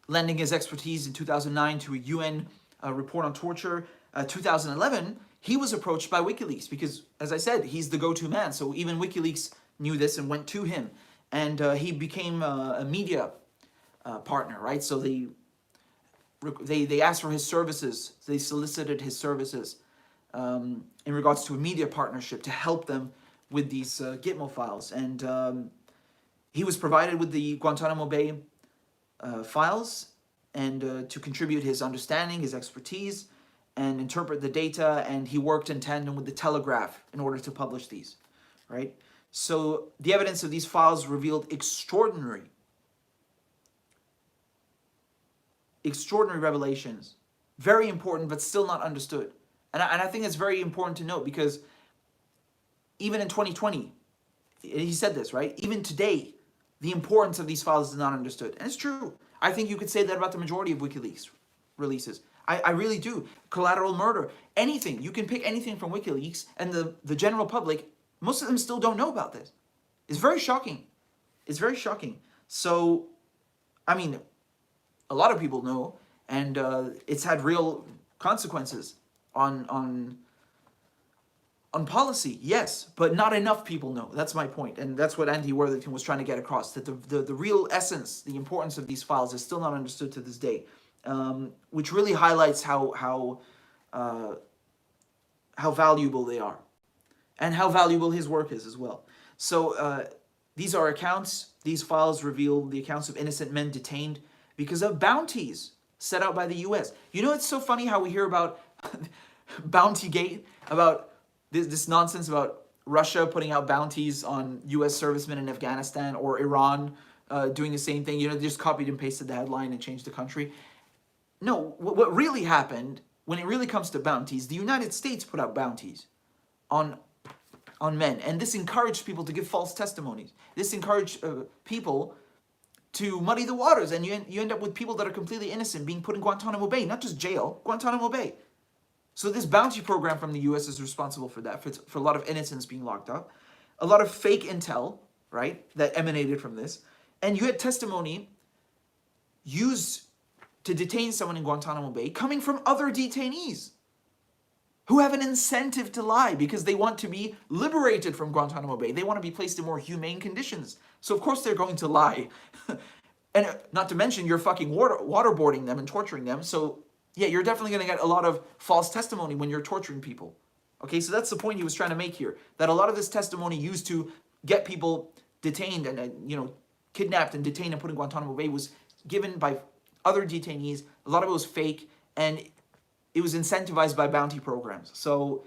lending his expertise in 2009 to a UN report on torture. 2011, he was approached by WikiLeaks because, as I said, he's the go-to man. So even WikiLeaks knew this and went to him. And he became a media partner, right? So they asked for his services. They solicited his services in regards to a media partnership to help them with these Gitmo files. And he was provided with the Guantanamo Bay files and to contribute his understanding, his expertise, and interpret the data. And he worked in tandem with the Telegraph in order to publish these, right? So the evidence of these files revealed extraordinary revelations, very important, but still not understood. And I think it's very important to note because even in 2020, he said this, right? Even today, the importance of these files is not understood. And it's true. I think you could say that about the majority of WikiLeaks releases. I really do. Collateral murder, anything. You can pick anything from WikiLeaks, and the general public, most of them still don't know about this. It's very shocking. It's very shocking. So, I mean, a lot of people know, and it's had real consequences on policy, yes, but not enough people know. That's my point, and that's what Andy Worthington was trying to get across, that the real essence, the importance of these files is still not understood to this day, which really highlights how valuable they are, and how valuable his work is as well. So these are accounts. These files reveal the accounts of innocent men detained because of bounties set out by the U.S. You know, it's so funny how we hear about Bountygate, about this nonsense about Russia putting out bounties on U.S. servicemen in Afghanistan, or Iran doing the same thing. You know, they just copied and pasted the headline and changed the country. No, what really happened, when it really comes to bounties, the United States put out bounties on men. And this encouraged people to give false testimonies. This encouraged people to muddy the waters. And you end up with people that are completely innocent being put in Guantanamo Bay. Not just jail, Guantanamo Bay. So this bounty program from the U.S. is responsible for that, for a lot of innocents being locked up. A lot of fake intel, right, that emanated from this. And you had testimony used to detain someone in Guantanamo Bay coming from other detainees who have an incentive to lie because they want to be liberated from Guantanamo Bay. They want to be placed in more humane conditions. So of course they're going to lie. And not to mention you're fucking waterboarding them and torturing them. So yeah, you're definitely going to get a lot of false testimony when you're torturing people. Okay, so that's the point he was trying to make here. That a lot of this testimony used to get people detained and, kidnapped and detained and put in Guantanamo Bay was given by other detainees. A lot of it was fake, and it was incentivized by bounty programs. So,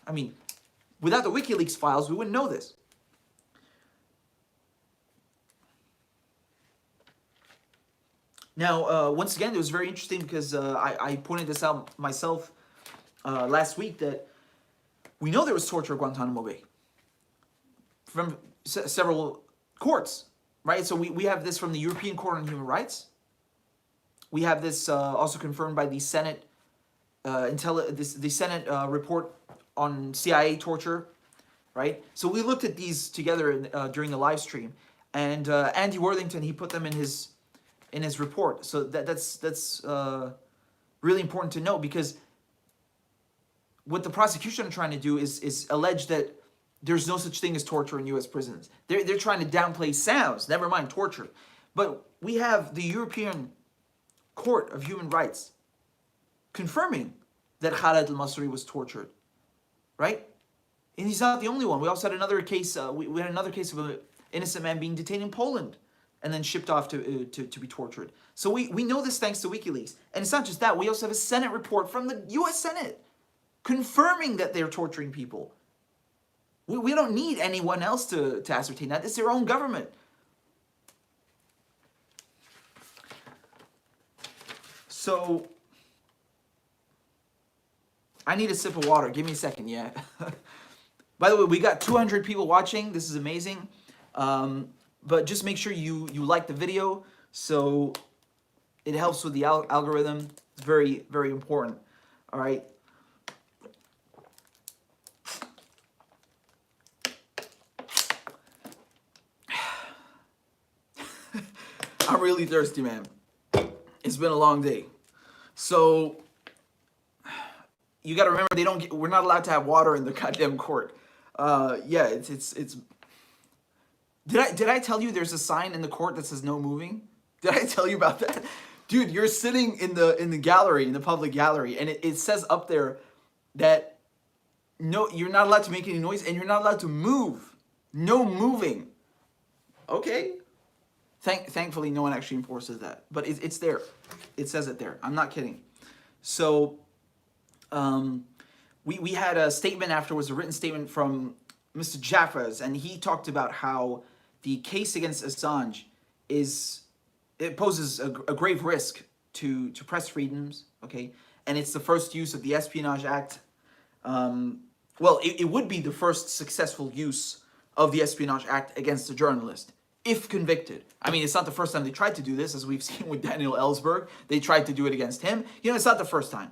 I mean, without the WikiLeaks files, we wouldn't know this. Now, once again, it was very interesting because I pointed this out myself last week that we know there was torture at Guantanamo Bay from several courts, right? So we have this from the European Court on Human Rights. We have this also confirmed by the Senate the Senate report on CIA torture, right? So we looked at these together during the live stream, and Andy Worthington, he put them in his report. So that's really important to know, because what the prosecution are trying to do is allege that there's no such thing as torture in U.S. prisons. They're trying to downplay sounds, never mind torture. But we have the European Court of Human Rights confirming that Khaled al-Masri was tortured, right? And he's not the only one. We also had another case. We had another case of an innocent man being detained in Poland, and then shipped off to be tortured. So we know this thanks to WikiLeaks. And it's not just that. We also have a Senate report from the U.S. Senate confirming that they're torturing people. We don't need anyone else to ascertain that. It's their own government. So, I need a sip of water. Give me a second, yeah. By the way, we got 200 people watching. This is amazing. But just make sure you like the video, so it helps with the algorithm. It's very, very important. All right. I'm really thirsty, man. It's been a long day. So you got to remember we're not allowed to have water in the goddamn court. Yeah, it's Did I tell you there's a sign in the court that says no moving? Did I tell you about that? Dude, you're sitting in the gallery, in the public gallery, and it says up there that no, you're not allowed to make any noise and you're not allowed to move. No moving. Okay. Thankfully, no one actually enforces that, but it's there. It says it there. I'm not kidding. So, we had a statement afterwards, a written statement from Mr. Jaffers, and he talked about how the case against Assange poses a grave risk to press freedoms. Okay, and it's the first use of the Espionage Act. Well, it would be the first successful use of the Espionage Act against a journalist, if convicted. I mean, it's not the first time they tried to do this, as we've seen with Daniel Ellsberg. They tried to do it against him. You know, it's not the first time.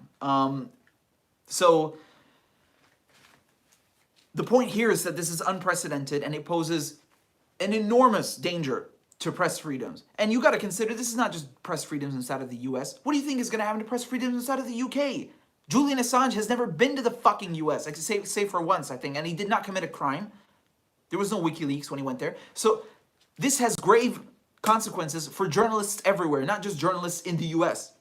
So the point here is that this is unprecedented and it poses an enormous danger to press freedoms. And you got to consider this is not just press freedoms inside of the US. What do you think is going to happen to press freedoms inside of the UK? Julian Assange has never been to the fucking US, I could say for once, I think, and he did not commit a crime. There was no WikiLeaks when he went there. So this has grave consequences for journalists everywhere, not just journalists in the US.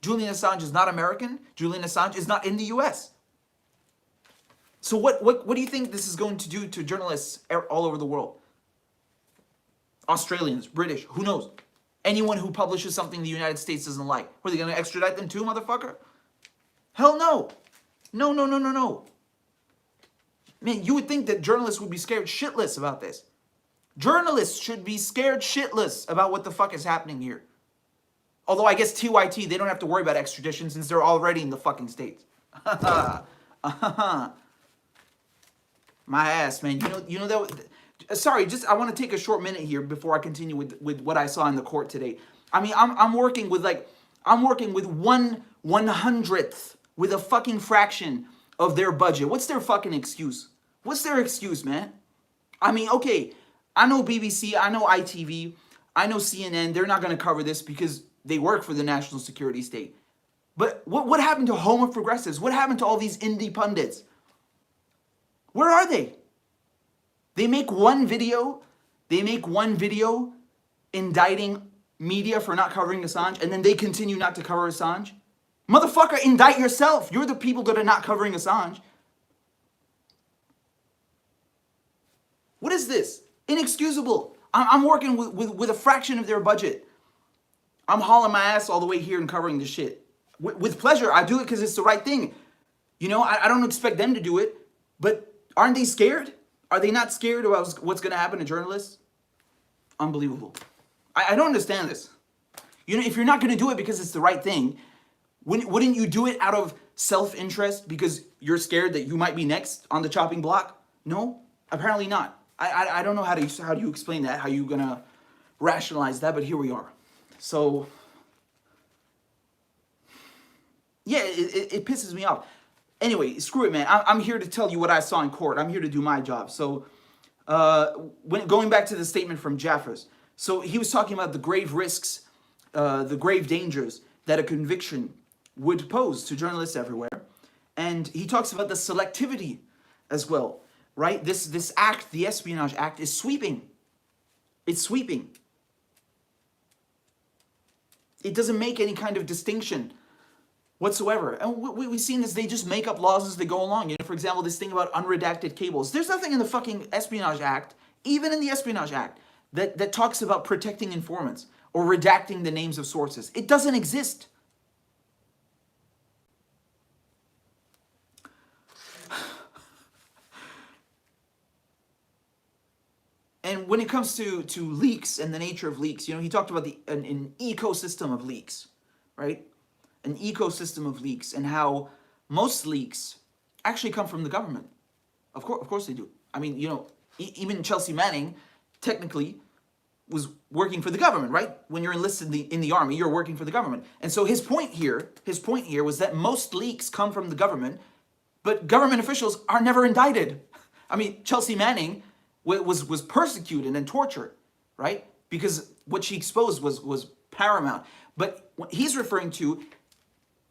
Julian Assange is not American. Julian Assange is not in the US. So what do you think this is going to do to journalists all over the world? Australians, British, who knows? Anyone who publishes something the United States doesn't like. Were they going to extradite them too, motherfucker? Hell no. No, no, no, no, no. Man, you would think that journalists would be scared shitless about this. Journalists should be scared shitless about what the fuck is happening here. Although I guess TYT, they don't have to worry about extradition since they're already in the fucking States. My ass, man. You know that. Sorry, I want to take a short minute here before I continue with what I saw in the court today. I mean, I'm working with 1/100th with a fucking fraction of their budget. What's their fucking excuse? What's their excuse, man? I mean, okay, I know BBC, I know ITV, I know CNN. They're not going to cover this because they work for the national security state. But what happened to Home of Progressives? What happened to all these indie pundits? Where are they? They make one video indicting media for not covering Assange, and then they continue not to cover Assange. Motherfucker, indict yourself. You're the people that are not covering Assange. What is this? Inexcusable. I'm working with a fraction of their budget. I'm hauling my ass all the way here and covering this shit. With pleasure. I do it because it's the right thing. You know, I don't expect them to do it, but aren't they scared? Are they not scared about what's going to happen to journalists? Unbelievable. I don't understand this. You know, if you're not going to do it because it's the right thing, wouldn't you do it out of self-interest because you're scared that you might be next on the chopping block? No, apparently not. I don't know how do you explain that, how you going to rationalize that, but here we are. So, yeah, it pisses me off. Anyway, screw it, man. I'm here to tell you what I saw in court. I'm here to do my job. So, going back to the statement from Jaffers. So, he was talking about the grave risks, the grave dangers that a conviction would pose to journalists everywhere. And he talks about the selectivity as well, right? This act, the Espionage Act, is sweeping. It's sweeping. It doesn't make any kind of distinction whatsoever. And we've seen this, they just make up laws as they go along. You know, for example, this thing about unredacted cables. There's nothing in the fucking Espionage Act, even in the Espionage Act, that talks about protecting informants or redacting the names of sources. It doesn't exist. And when it comes to leaks and the nature of leaks, he talked about an ecosystem of leaks, right? An ecosystem of leaks, and how most leaks actually come from the government. Of course they do. I mean, even Chelsea Manning technically was working for the government, right? When you're enlisted in the army, you're working for the government. And so his point here was that most leaks come from the government, but government officials are never indicted. I mean, Chelsea Manning was persecuted and tortured, right? Because what she exposed was paramount. But what he's referring to,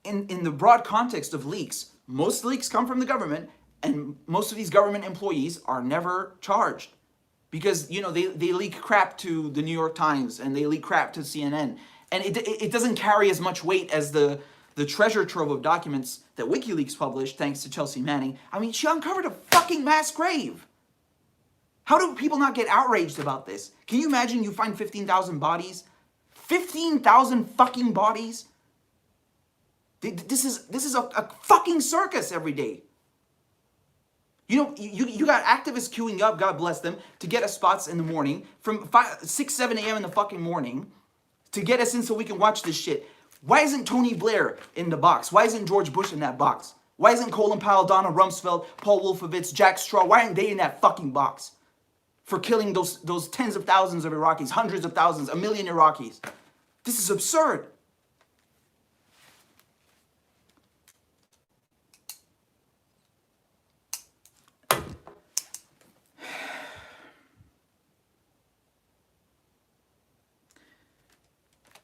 in the broad context of leaks, most leaks come from the government, and most of these government employees are never charged. Because, they leak crap to the New York Times, and they leak crap to CNN. And it doesn't carry as much weight as the treasure trove of documents that WikiLeaks published, thanks to Chelsea Manning. I mean, she uncovered a fucking mass grave. How do people not get outraged about this? Can you imagine you find 15,000 bodies? 15,000 fucking bodies? This is a fucking circus every day. You got activists queuing up, God bless them, to get us spots in the morning, from 6, 7 a.m. in the fucking morning, to get us in so we can watch this shit. Why isn't Tony Blair in the box? Why isn't George Bush in that box? Why isn't Colin Powell, Donald Rumsfeld, Paul Wolfowitz, Jack Straw? Why aren't they in that fucking box? For killing those tens of thousands of Iraqis, hundreds of thousands, 1 million Iraqis. This is absurd.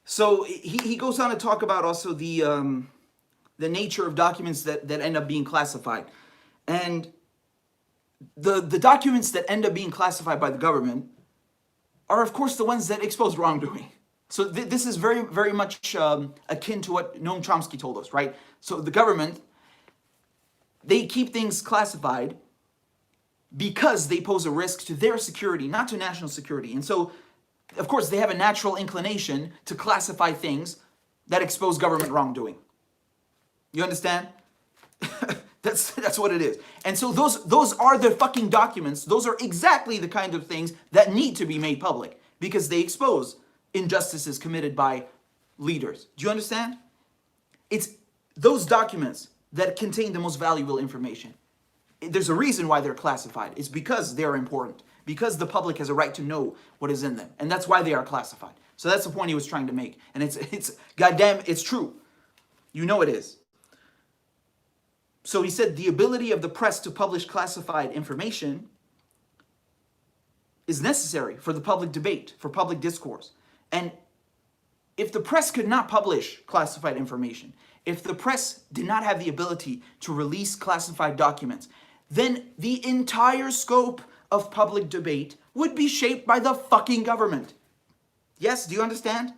So he goes on to talk about also the nature of documents that end up being classified. And the documents that end up being classified by the government are, of course, the ones that expose wrongdoing. So this is very, very much akin to what Noam Chomsky told us, right? So the government, they keep things classified because they pose a risk to their security, not to national security. And so, of course, they have a natural inclination to classify things that expose government wrongdoing. You understand? That's what it is. And so those are the fucking documents. Those are exactly the kind of things that need to be made public because they expose injustices committed by leaders. Do you understand? It's those documents that contain the most valuable information. There's a reason why they're classified. It's because they're important. Because the public has a right to know what is in them. And that's why they are classified. So that's the point he was trying to make. And it's goddamn, it's true. You know it is. So he said the ability of the press to publish classified information is necessary for the public debate, for public discourse. And if the press could not publish classified information, if the press did not have the ability to release classified documents, then the entire scope of public debate would be shaped by the fucking government. Yes, do you understand?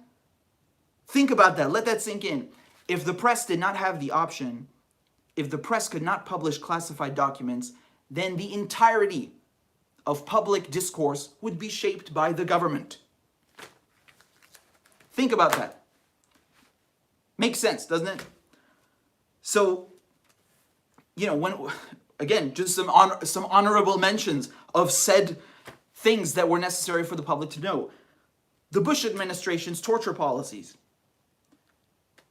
Think about that. Let that sink in. If the press did not have the option, if the press could not publish classified documents, then the entirety of public discourse would be shaped by the government. Think about that. Makes sense, doesn't it? So, when, again, just some honorable mentions of said things that were necessary for the public to know. The Bush administration's torture policies.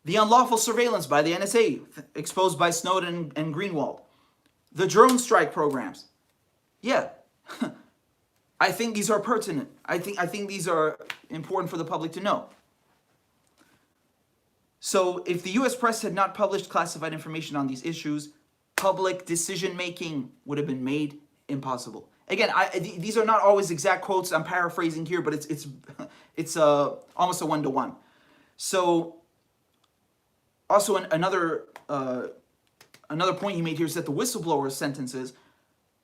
The unlawful surveillance by the NSA, exposed by Snowden and Greenwald. The drone strike programs. Yeah, I think these are pertinent. I think these are important for the public to know. So if the US press had not published classified information on these issues, public decision-making would have been made impossible. Again, these are not always exact quotes. I'm paraphrasing here, but it's almost a one-to-one. So also another point he made here is that the whistleblower sentences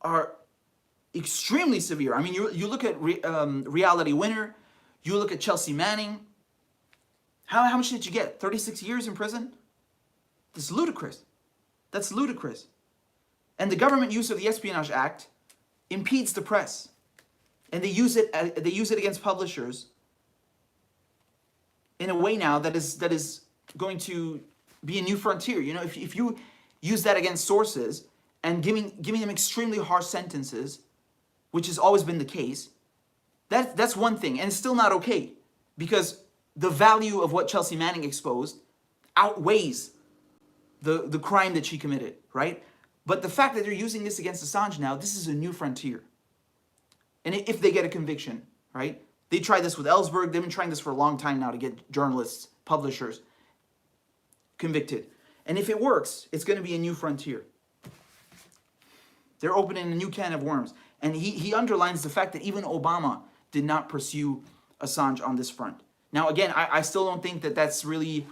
are extremely severe. I mean, you look at Reality Winner, you look at Chelsea Manning. How much did you get? 36 years in prison? That's ludicrous. That's ludicrous. And the government use of the Espionage Act impedes the press. and they use it against publishers in a way now that is going to be a new frontier. You know, if you use that against sources and giving them extremely harsh sentences, which has always been the case, that's one thing, and it's still not okay, because the value of what Chelsea Manning exposed outweighs the crime that she committed, right? But the fact that they're using this against Assange now, this is a new frontier. And if they get a conviction, right? They tried this with Ellsberg. They've been trying this for a long time now to get journalists, publishers convicted. And if it works, it's going to be a new frontier. They're opening a new can of worms. And he underlines the fact that even Obama did not pursue Assange on this front. Now, again, I still don't think that that's really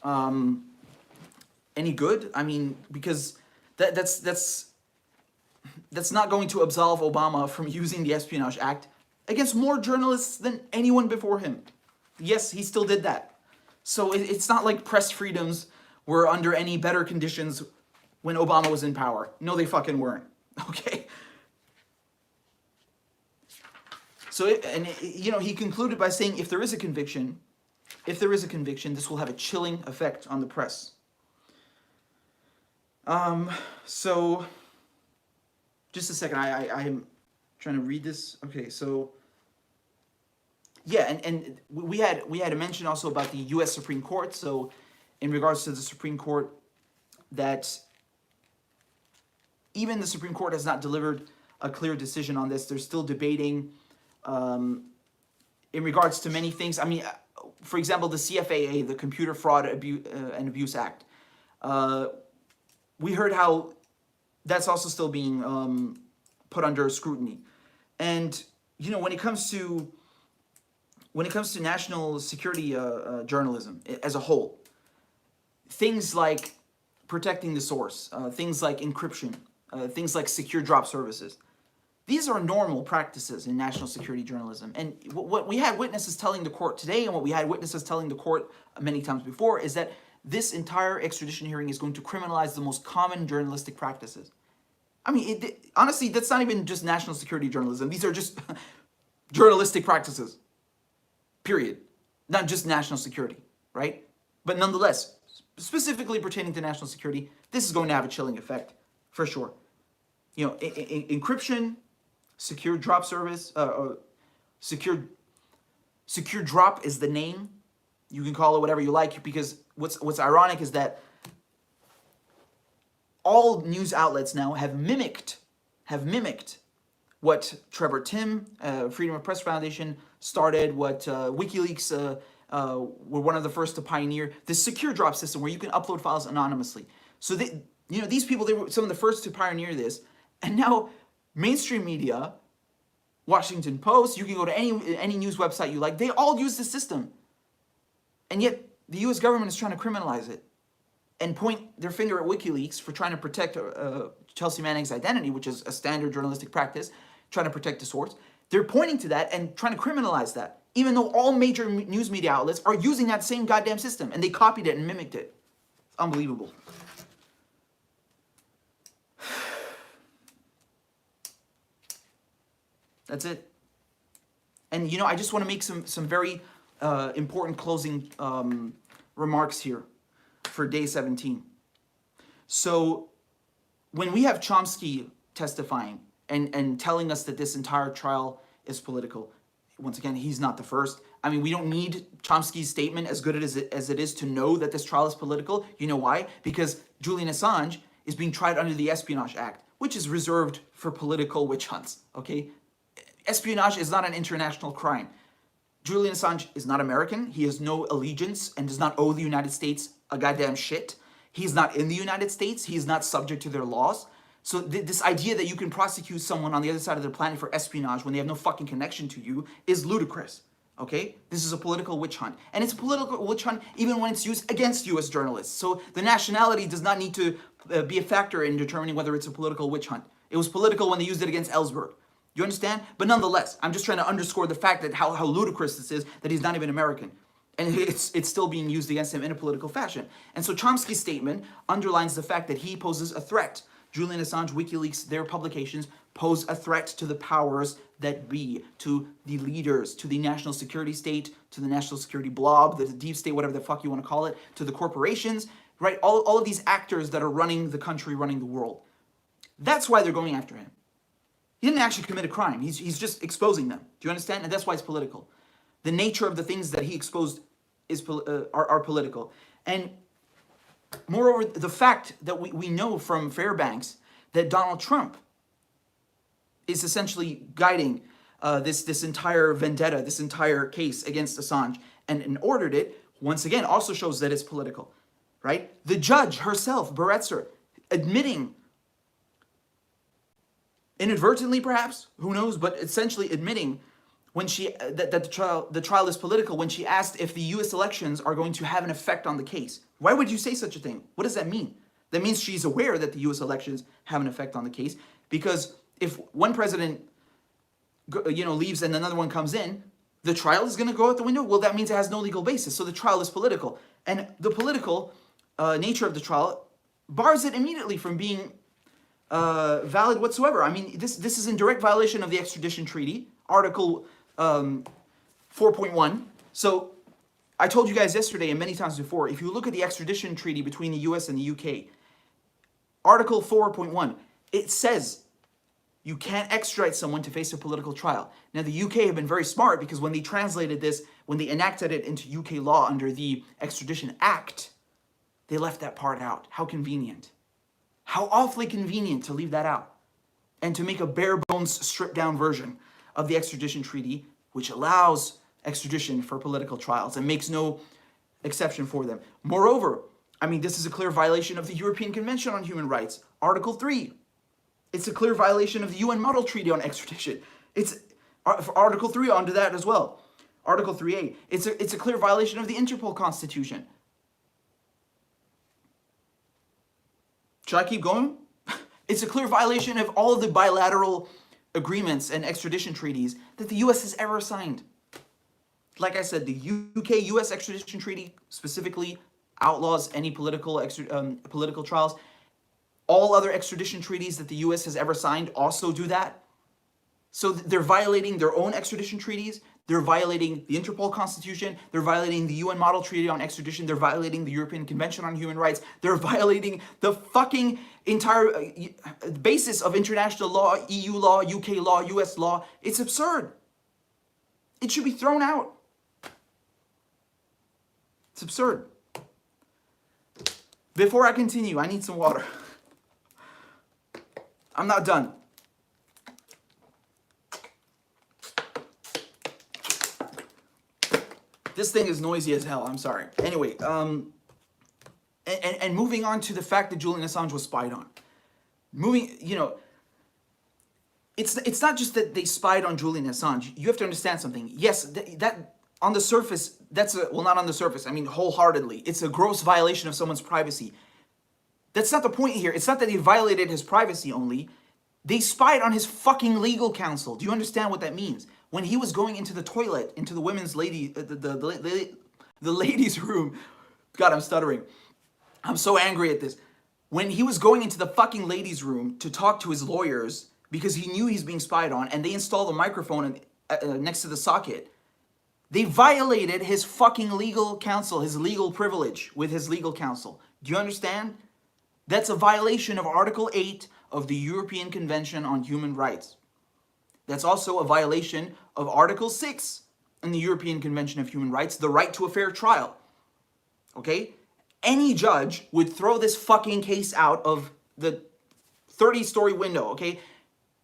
any good. I mean, because that's not going to absolve Obama from using the Espionage Act against more journalists than anyone before him. Yes, he still did that. So it's not like press freedoms were under any better conditions when Obama was in power. No, they fucking weren't. Okay? So, he concluded by saying, if there is a conviction, this will have a chilling effect on the press. So, just a second, I'm trying to read this. Okay, so, yeah, and we had a mention also about the U.S. Supreme Court. So, in regards to the Supreme Court, that even the Supreme Court has not delivered a clear decision on this. They're still debating in regards to many things. I mean, for example, the CFAA, the Computer Fraud and Abuse Act. We heard how that's also still being put under scrutiny. And, when it comes to national security journalism as a whole, things like protecting the source, things like encryption, things like secure drop services, these are normal practices in national security journalism. And what we had witnesses telling the court today, and what we had witnesses telling the court many times before, is that this entire extradition hearing is going to criminalize the most common journalistic practices. I mean, honestly, that's not even just national security journalism. These are just journalistic practices, period. Not just national security, right? But nonetheless, specifically pertaining to national security, this is going to have a chilling effect, for sure. Encryption, secure drop service, secure drop is the name. You can call it whatever you like, because what's ironic is that all news outlets now have mimicked what Trevor Tim, Freedom of Press Foundation, started, what WikiLeaks were one of the first to pioneer, this secure drop system where you can upload files anonymously. So these people, they were some of the first to pioneer this, and now mainstream media, Washington Post, you can go to any news website you like, they all use this system. And yet the US government is trying to criminalize it and point their finger at WikiLeaks for trying to protect Chelsea Manning's identity, which is a standard journalistic practice, trying to protect the source. They're pointing to that and trying to criminalize that, even though all major news media outlets are using that same goddamn system, and they copied it and mimicked it. It's unbelievable. That's it. And, I just want to make some very important closing remarks here for day 17. So when we have Chomsky testifying and telling us that this entire trial is political, once again, he's not the first. I mean, we don't need Chomsky's statement, as good as it is, to know that this trial is political. You know why? Because Julian Assange is being tried under the Espionage Act, which is reserved for political witch hunts, okay? Espionage is not an international crime. Julian Assange is not American. He has no allegiance and does not owe the United States a goddamn shit. He's not in the United States. He is not subject to their laws. So this idea that you can prosecute someone on the other side of the planet for espionage when they have no fucking connection to you is ludicrous, okay? This is a political witch hunt. And it's a political witch hunt even when it's used against U.S. journalists. So the nationality does not need to be a factor in determining whether it's a political witch hunt. It was political when they used it against Ellsberg. You understand? But nonetheless, I'm just trying to underscore the fact that how ludicrous this is, that he's not even American. And it's still being used against him in a political fashion. And so Chomsky's statement underlines the fact that he poses a threat Julian Assange, WikiLeaks, their publications pose a threat to the powers that be, to the leaders, to the national security state, to the national security blob, the deep state, whatever the fuck you want to call it, to the corporations, right? All of these actors that are running the country, running the world. That's why they're going after him. He didn't actually commit a crime. He's just exposing them. Do you understand? And that's why it's political. The nature of the things that he exposed are political. And moreover, the fact that we know from Fairbanks that Donald Trump is essentially guiding this entire vendetta, this entire case against Assange, and ordered it, once again, also shows that it's political, right? The judge herself, Baretzer, admitting, inadvertently perhaps, who knows, but essentially admitting when that the trial is political, when she asked if the U.S. elections are going to have an effect on the case. Why would you say such a thing? What does that mean? That means she's aware that the U.S. elections have an effect on the case, because if one president, leaves and another one comes in, the trial is going to go out the window. Well, that means it has no legal basis. So the trial is political, and the political nature of the trial bars it immediately from being valid whatsoever. I mean, this is in direct violation of the Extradition Treaty, Article 4.1. So I told you guys yesterday and many times before, if you look at the Extradition Treaty between the US and the UK, Article 4.1, it says you can't extradite someone to face a political trial. Now, the UK have been very smart, because when they translated this, when they enacted it into UK law under the Extradition Act, they left that part out. How convenient. How awfully convenient to leave that out and to make a bare bones stripped down version of the Extradition Treaty, which allows extradition for political trials and makes no exception for them. Moreover, I mean, this is a clear violation of the European Convention on Human Rights, Article 3. It's a clear violation of the UN Model Treaty on Extradition. It's Article 3 onto that as well. Article 3A. It's a clear violation of the Interpol Constitution. Should I keep going? It's a clear violation of all of the bilateral agreements and extradition treaties that the US has ever signed. Like I said, the UK-US Extradition Treaty specifically outlaws any political trials. All other extradition treaties that the US has ever signed also do that. So they're violating their own extradition treaties. They're violating the Interpol Constitution. They're violating the UN Model Treaty on Extradition. They're violating the European Convention on Human Rights. They're violating the fucking entire basis of international law, EU law, UK law, US law. It's absurd. It should be thrown out. It's absurd. Before I continue, I need some water. I'm not done. This thing is noisy as hell. I'm sorry. Anyway, and moving on to the fact that Julian Assange was spied on. It's not just that they spied on Julian Assange. You have to understand something. Yes, that on the surface, not on the surface. I mean, wholeheartedly, it's a gross violation of someone's privacy. That's not the point here. It's not that they violated his privacy only. They spied on his fucking legal counsel. Do you understand what that means? When he was going into the toilet, into the women's the ladies' room. God, I'm stuttering. I'm so angry at this. When he was going into the fucking ladies' room to talk to his lawyers because he knew he's being spied on, and they installed a microphone next to the socket, they violated his fucking legal counsel, his legal privilege with his legal counsel. Do you understand? That's a violation of Article 8 of the European Convention on Human Rights. That's also a violation of Article 6 in the European Convention of Human Rights, the right to a fair trial. Okay? Any judge would throw this fucking case out of the 30-story window, okay?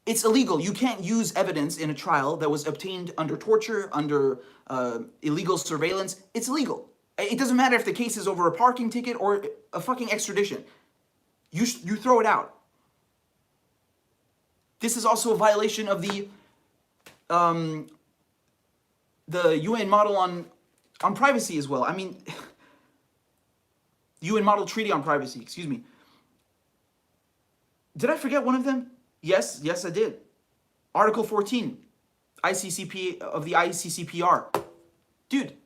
It's illegal. You can't use evidence in a trial that was obtained under torture, under illegal surveillance. It's illegal. It doesn't matter if the case is over a parking ticket or a fucking extradition. You throw it out. This is also a violation of the UN model on privacy as well. I mean, UN model treaty on privacy, excuse me. Did I forget one of them? Yes, I did. Article 14, ICCP of the ICCPR. Dude,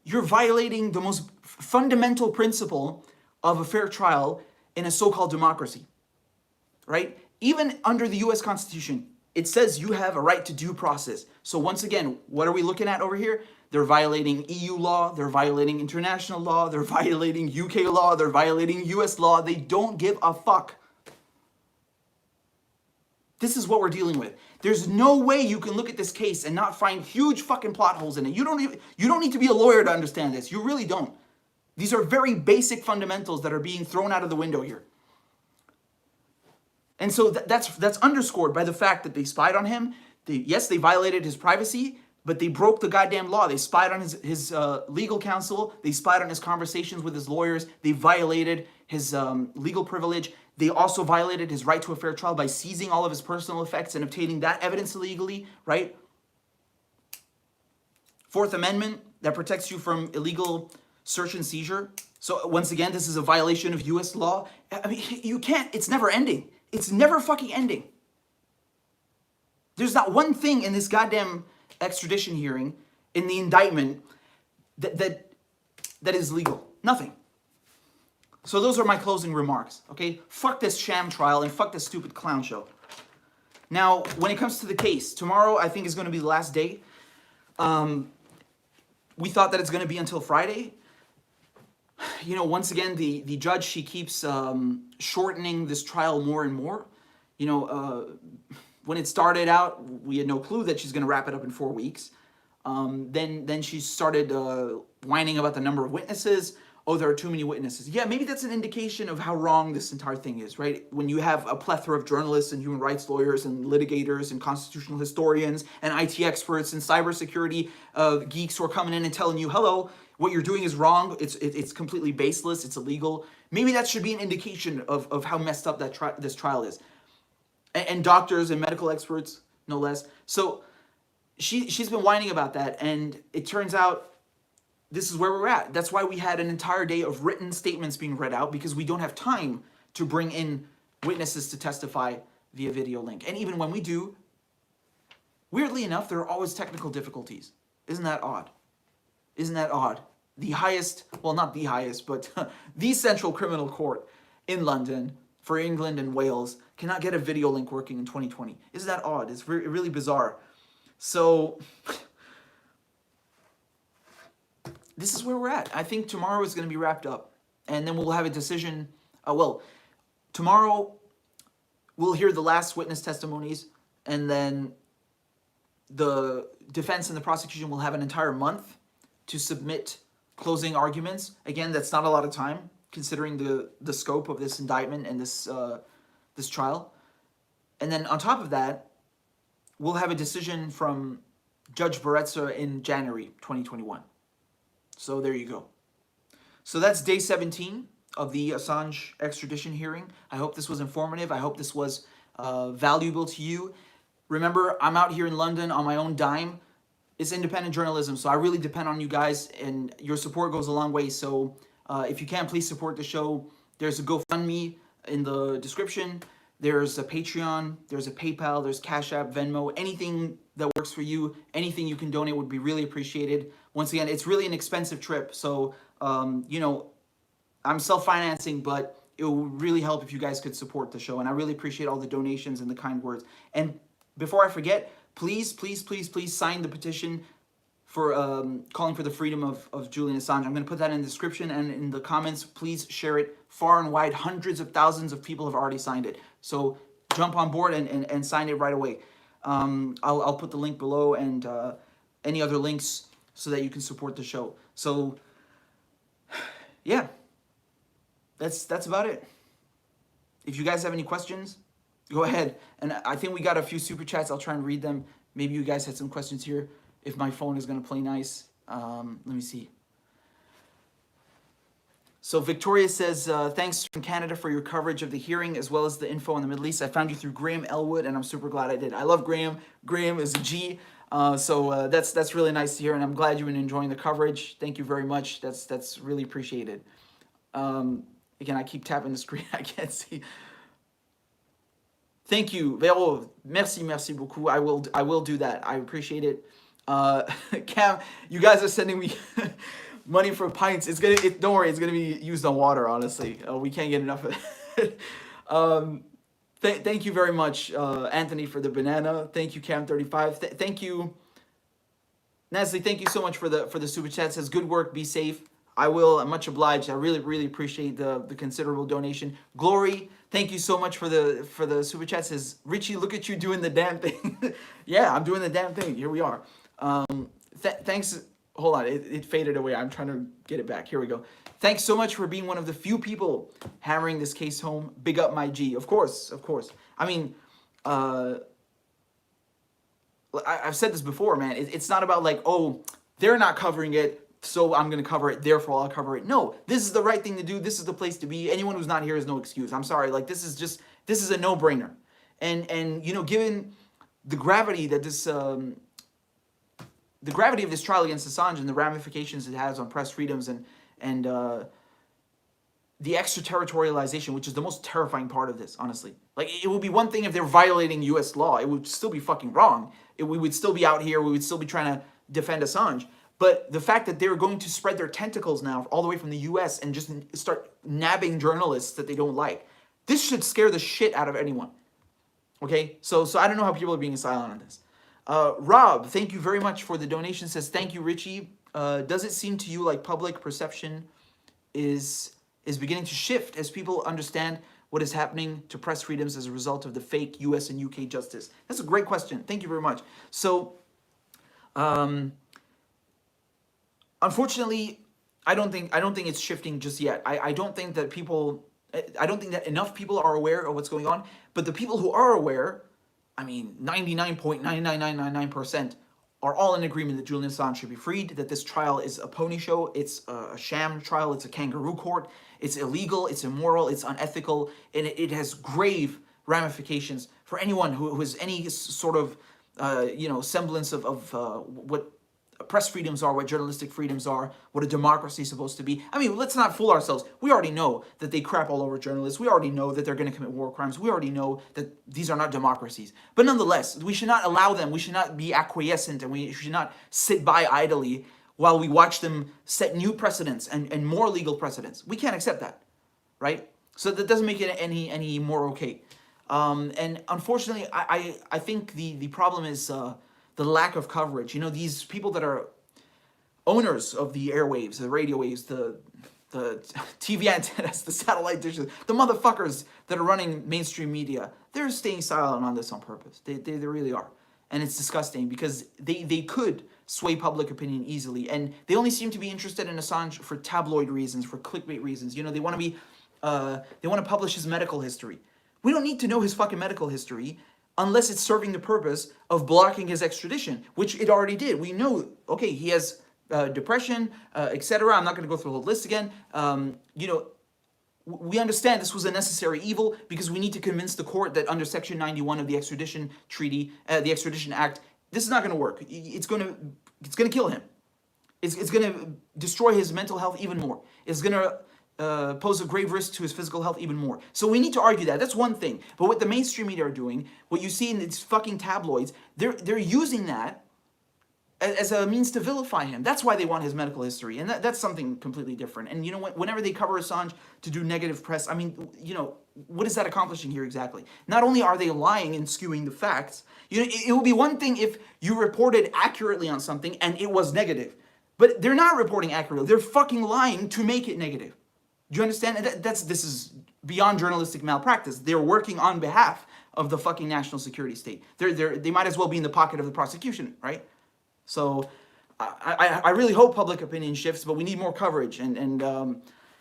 you're violating the most fundamental principle of a fair trial in a so-called democracy. right? Even under the US Constitution, it says you have a right to due process. So once again, what are we looking at over here? They're violating EU law, they're violating international law, they're violating UK law, they're violating US law. They don't give a fuck. This is what we're dealing with. There's no way you can look at this case and not find huge fucking plot holes in it. You don't need to be a lawyer to understand this. You really don't. These are very basic fundamentals that are being thrown out of the window here. And so that's underscored by the fact that they spied on him. Yes, they violated his privacy, but they broke the goddamn law. They spied on his legal counsel. They spied on his conversations with his lawyers. They violated his legal privilege. They also violated his right to a fair trial by seizing all of his personal effects and obtaining that evidence illegally, right? Fourth Amendment that protects you from illegal search and seizure. So once again, this is a violation of US law. I mean, you can't, it's never ending. It's never fucking ending. There's not one thing in this goddamn extradition hearing, in the indictment, that is legal. Nothing. So those are my closing remarks, okay? Fuck this sham trial and fuck this stupid clown show. Now, when it comes to the case, tomorrow I think is going to be the last day. We thought that it's going to be until Friday. You know, once again, the judge, she keeps shortening this trial more and more. You know, when it started out, we had no clue that she's going to wrap it up in 4 weeks. Then she started whining about the number of witnesses. Oh, there are too many witnesses. Yeah, maybe that's an indication of how wrong this entire thing is, right? When you have a plethora of journalists and human rights lawyers and litigators and constitutional historians and IT experts and cybersecurity geeks who are coming in and telling you, hello, what you're doing is wrong. It's completely baseless. It's illegal. Maybe that should be an indication of how messed up that this trial is. And doctors and medical experts, no less. So she's been whining about that, and it turns out this is where we're at. That's why we had an entire day of written statements being read out, because we don't have time to bring in witnesses to testify via video link. And even when we do, weirdly enough, there are always technical difficulties. Isn't that odd? Isn't that odd? The highest, well, not the highest, but the Central Criminal Court in London for England and Wales cannot get a video link working in 2020. Isn't that odd? It's really bizarre. So this is where we're at. I think tomorrow is going to be wrapped up, and then we'll have a decision. Tomorrow we'll hear the last witness testimonies, and then the defense and the prosecution will have an entire month to submit closing arguments. Again, that's not a lot of time considering the scope of this indictment and this trial. And then on top of that, we'll have a decision from Judge Barretza in January 2021. So there you go. So that's day 17 of the Assange extradition hearing. I hope this was informative. I hope this was valuable to you. Remember, I'm out here in London on my own dime. It's independent journalism, so I really depend on you guys, and your support goes a long way. So if you can, please support the show. There's a GoFundMe in the description. There's a Patreon. There's a PayPal. There's CashApp, Venmo. Anything that works for you, anything you can donate would be really appreciated. Once again, it's really an expensive trip, so you know, I'm self-financing, but it would really help if you guys could support the show, and I really appreciate all the donations and the kind words. And before I forget, please, please, please, please sign the petition for calling for the freedom of Julian Assange. I'm going to put that in the description and in the comments. Please share it far and wide. Hundreds of thousands of people have already signed it. So jump on board and sign it right away. I'll put the link below and any other links so that you can support the show. So yeah, that's about it. If you guys have any questions, go ahead. And I think we got a few super chats. I'll try and read them. Maybe you guys had some questions here. If my phone is going to play nice. Let me see. So Victoria says, thanks from Canada for your coverage of the hearing as well as the info on the Middle East. I found you through Graham Elwood, and I'm super glad I did. I love Graham. Graham is a G. So that's really nice to hear, and I'm glad you've been enjoying the coverage. Thank you very much. That's really appreciated. Again, I keep tapping the screen. I can't see. Thank you, Vero. Merci beaucoup. I will do that. I appreciate it. Cam, you guys are sending me money for pints. Don't worry, it's gonna be used on water. Honestly, we can't get enough of it. Thank you very much, Anthony, for the banana. Thank you, Cam35. Thank you, Nestle. Thank you so much for the super chat. Says good work. Be safe. I will. I'm much obliged. I really appreciate the considerable donation. Glory, thank you so much for the super chat. Says Richie, look at you doing the damn thing. Yeah, I'm doing the damn thing. Here we are. Thanks. Hold on, it faded away. I'm trying to get it back. Here we go. Thanks so much for being one of the few people hammering this case home. Big up my G. Of course. I mean, I've said this before, man. It's not about like, oh, they're not covering it, so I'm going to cover it, therefore I'll cover it. No, this is the right thing to do. This is the place to be. Anyone who's not here is no excuse. I'm sorry. Like, this is a no-brainer. And you know, given the gravity that this... the gravity of this trial against Assange and the ramifications it has on press freedoms and the extraterritorialization, which is the most terrifying part of this, honestly. Like, it would be one thing if they're violating U.S. law. It would still be fucking wrong. We would still be out here. We would still be trying to defend Assange. But the fact that they're going to spread their tentacles now all the way from the U.S. and just start nabbing journalists that they don't like, this should scare the shit out of anyone. Okay? So I don't know how people are being silent on this. Rob, thank you very much for the donation. Says, thank you, Richie. Does it seem to you like public perception is beginning to shift as people understand what is happening to press freedoms as a result of the fake US and UK justice? That's a great question. Thank you very much. So, unfortunately, I don't think it's shifting just yet. I don't think that enough people are aware of what's going on, but the people who are aware, I mean, 99.99999% are all in agreement that Julian Assange should be freed, that this trial is a pony show, it's a sham trial, it's a kangaroo court, it's illegal, it's immoral, it's unethical, and it has grave ramifications for anyone who has any sort of, semblance of what press freedoms are, what journalistic freedoms are, what a democracy is supposed to be. I mean, let's not fool ourselves. We already know that they crap all over journalists. We already know that they're going to commit war crimes. We already know that these are not democracies. But nonetheless, we should not allow them. We should not be acquiescent, and we should not sit by idly while we watch them set new precedents and more legal precedents. We can't accept that, right? So that doesn't make it any more okay. And unfortunately, I think the problem is the lack of coverage. You know, these people that are owners of the airwaves, the radio waves, the TV antennas, the satellite dishes, the motherfuckers that are running mainstream media, they're staying silent on this on purpose. They really are. And it's disgusting because they could sway public opinion easily. And they only seem to be interested in Assange for tabloid reasons, for clickbait reasons. You know, they want to publish his medical history. We don't need to know his fucking medical history unless it's serving the purpose of blocking his extradition, which it already did. We know, okay, he has depression, etc. I'm not going to go through the whole list again. We understand this was a necessary evil because we need to convince the court that under Section 91 of the Extradition Treaty, the Extradition Act, this is not going to work. It's going to kill him. It's going to destroy his mental health even more. It's going to pose a grave risk to his physical health even more. So we need to argue that. That's one thing. But what the mainstream media are doing, what you see in these fucking tabloids, they're using that as a means to vilify him. That's why they want his medical history. And that's something completely different. And you know what? Whenever they cover Assange to do negative press, I mean, you know, what is that accomplishing here exactly? Not only are they lying and skewing the facts, you know, it would be one thing if you reported accurately on something and it was negative. But they're not reporting accurately. They're fucking lying to make it negative. Do you understand? This is beyond journalistic malpractice. They're working on behalf of the fucking national security state. They might as well be in the pocket of the prosecution, right? So I really hope public opinion shifts, but we need more coverage. And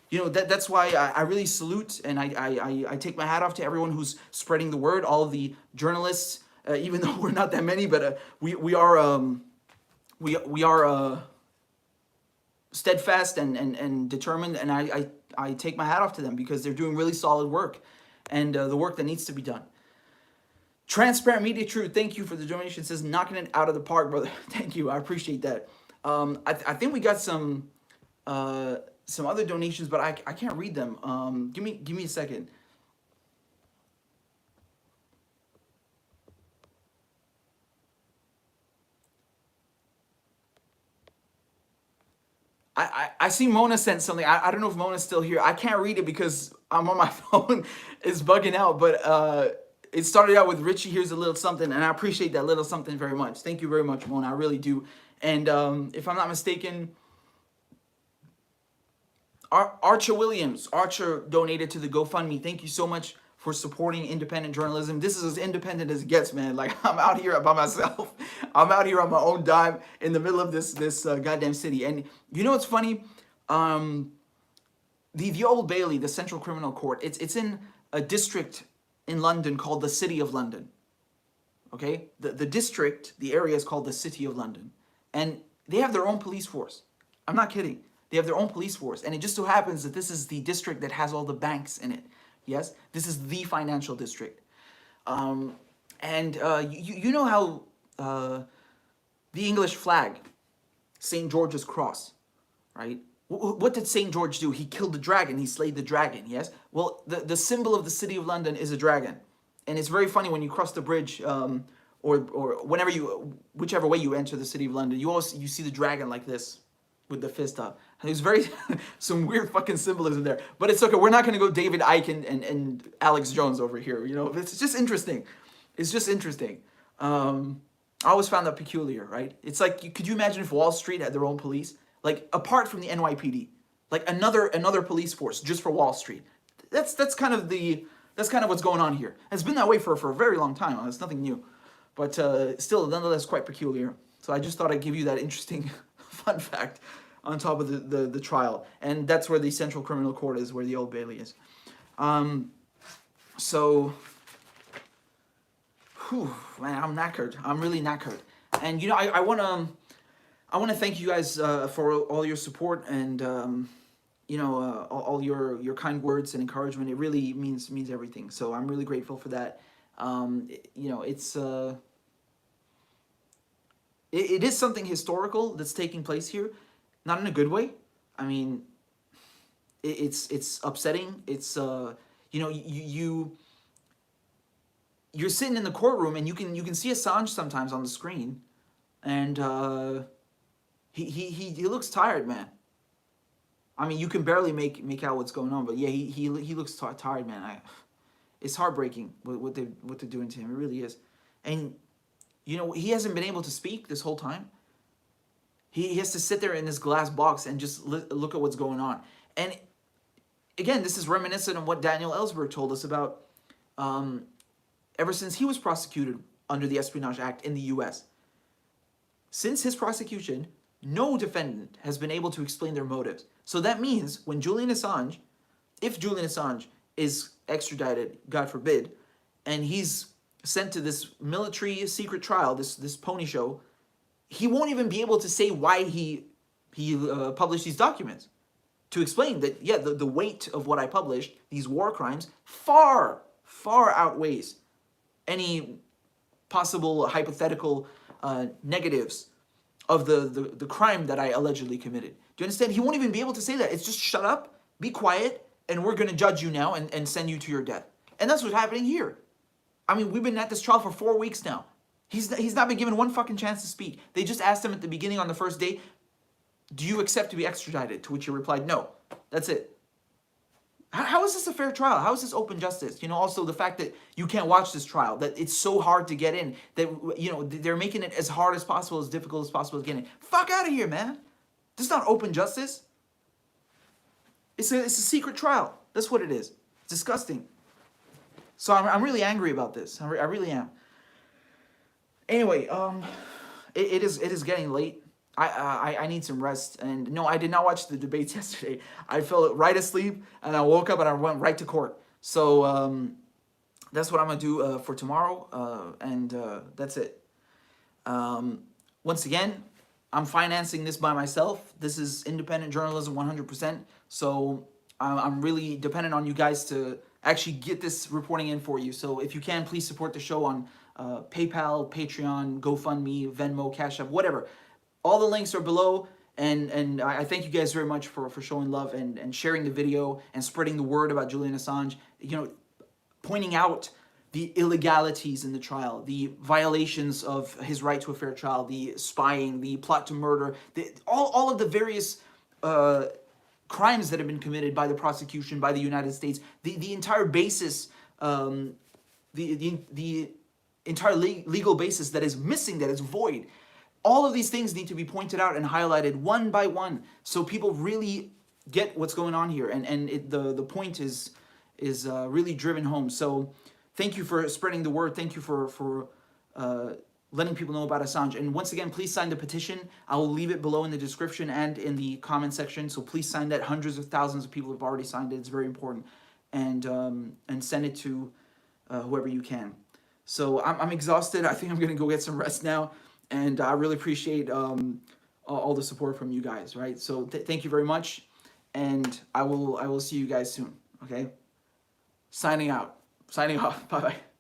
that's why I really salute and I take my hat off to everyone who's spreading the word, all of the journalists, even though we're not that many, but we are steadfast and determined, and I take my hat off to them because they're doing really solid work and the work that needs to be done. Transparent Media True, thank you for the donation. It says knocking it out of the park, brother. Thank you, I appreciate that. I think we got some other donations, but I can't read them. Give me a second. I see Mona sent something. I don't know if Mona's still here. I can't read it because I'm on my phone. It's bugging out. But It started out with Richie, here's a little something, and I appreciate that little something very much. Thank you very much, Mona. I really do. And if I'm not mistaken, Archer Williams. Archer donated to the GoFundMe. Thank you so much for supporting independent journalism. This is as independent as it gets, man. Like, I'm out here by myself. I'm out here on my own dime in the middle of this goddamn city. And you know what's funny? The Old Bailey, the Central Criminal Court, it's in a district in London called the City of London. Okay? The district, the area is called the City of London. And they have their own police force. I'm not kidding. They have their own police force. And it just so happens that this is the district that has all the banks in it. Yes? This is the financial district. You know how the English flag, St. George's Cross, right? What did St. George do? He killed the dragon. He slayed the dragon, yes? Well, the symbol of the City of London is a dragon. And it's very funny when you cross the bridge, or whenever whichever way you enter the City of London, you see the dragon like this with the fist up. And there's very, some weird fucking symbolism there. But it's okay. We're not going to go David Icke and Alex Jones over here, you know? It's just interesting. It's just interesting. I always found that peculiar, right? It's like, could you imagine if Wall Street had their own police? Like, apart from the NYPD, like another police force just for Wall Street. That's kind of what's going on here. It's been that way for a very long time. It's nothing new, but still, nonetheless, quite peculiar. So I just thought I'd give you that interesting fun fact on top of the trial, and that's where the Central Criminal Court is, where the Old Bailey is. So, whew, man, I'm knackered. I'm really knackered, and you know, I want to thank you guys for all your support and you know, all your kind words and encouragement. It really means everything. So I'm really grateful for that. You know, it is something historical that's taking place here, not in a good way. I mean, it's upsetting. It's you know, you're sitting in the courtroom and you can see Assange sometimes on the screen, and he looks tired, man. I mean, you can barely make out what's going on, but yeah, he looks tired, man. It's heartbreaking what they're doing to him. It really is. And you know, he hasn't been able to speak this whole time. He has to sit there in this glass box and just look at what's going on. And again, this is reminiscent of what Daniel Ellsberg told us about ever since he was prosecuted under the Espionage Act in the U.S. Since his prosecution, no defendant has been able to explain their motives. So that means when if Julian Assange is extradited, God forbid, and he's sent to this military secret trial, this pony show, he won't even be able to say why he published these documents. To explain that, yeah, the weight of what I published, these war crimes, far outweighs any possible hypothetical negatives of the crime that I allegedly committed. Do you understand? He won't even be able to say that. It's just shut up, be quiet, and we're going to judge you now and send you to your death. And that's what's happening here. I mean, we've been at this trial for 4 weeks now. He's not been given one fucking chance to speak. They just asked him at the beginning on the first day, do you accept to be extradited? To which he replied, no. That's it. How is this a fair trial? How is this open justice? You know, also the fact that you can't watch this trial, that it's so hard to get in, that, you know, they're making it as hard as possible, as difficult as possible to get in. Fuck out of here, man. This is not open justice. It's a secret trial. That's what it is. It's disgusting. So I'm really angry about this. I really am. Anyway, it is getting late. I need some rest. And no, I did not watch the debates yesterday. I fell right asleep and I woke up and I went right to court. So that's what I'm going to do for tomorrow. And that's it. Once again, I'm financing this by myself. This is independent journalism 100%. So I'm really dependent on you guys to actually get this reporting in for you. So if you can, please support the show on PayPal, Patreon, GoFundMe, Venmo, CashApp, whatever. All the links are below, and I thank you guys very much for showing love and sharing the video and spreading the word about Julian Assange, you know, pointing out the illegalities in the trial, the violations of his right to a fair trial, the spying, the plot to murder, all of the various crimes that have been committed by the prosecution, by the United States, the entire basis the entire legal basis that is missing, that is void. All of these things need to be pointed out and highlighted one by one, so people really get what's going on here, and the point is really driven home. So thank you for spreading the word. Thank you for letting people know about Assange. And once again, please sign the petition. I will leave it below in the description and in the comment section. So please sign that. Hundreds of thousands of people have already signed it. It's very important. And send it to whoever you can. So I'm exhausted. I think I'm going to go get some rest now. And I really appreciate all the support from you guys, right? So thank you very much. And I will see you guys soon, okay? Signing out. Signing off. Bye-bye.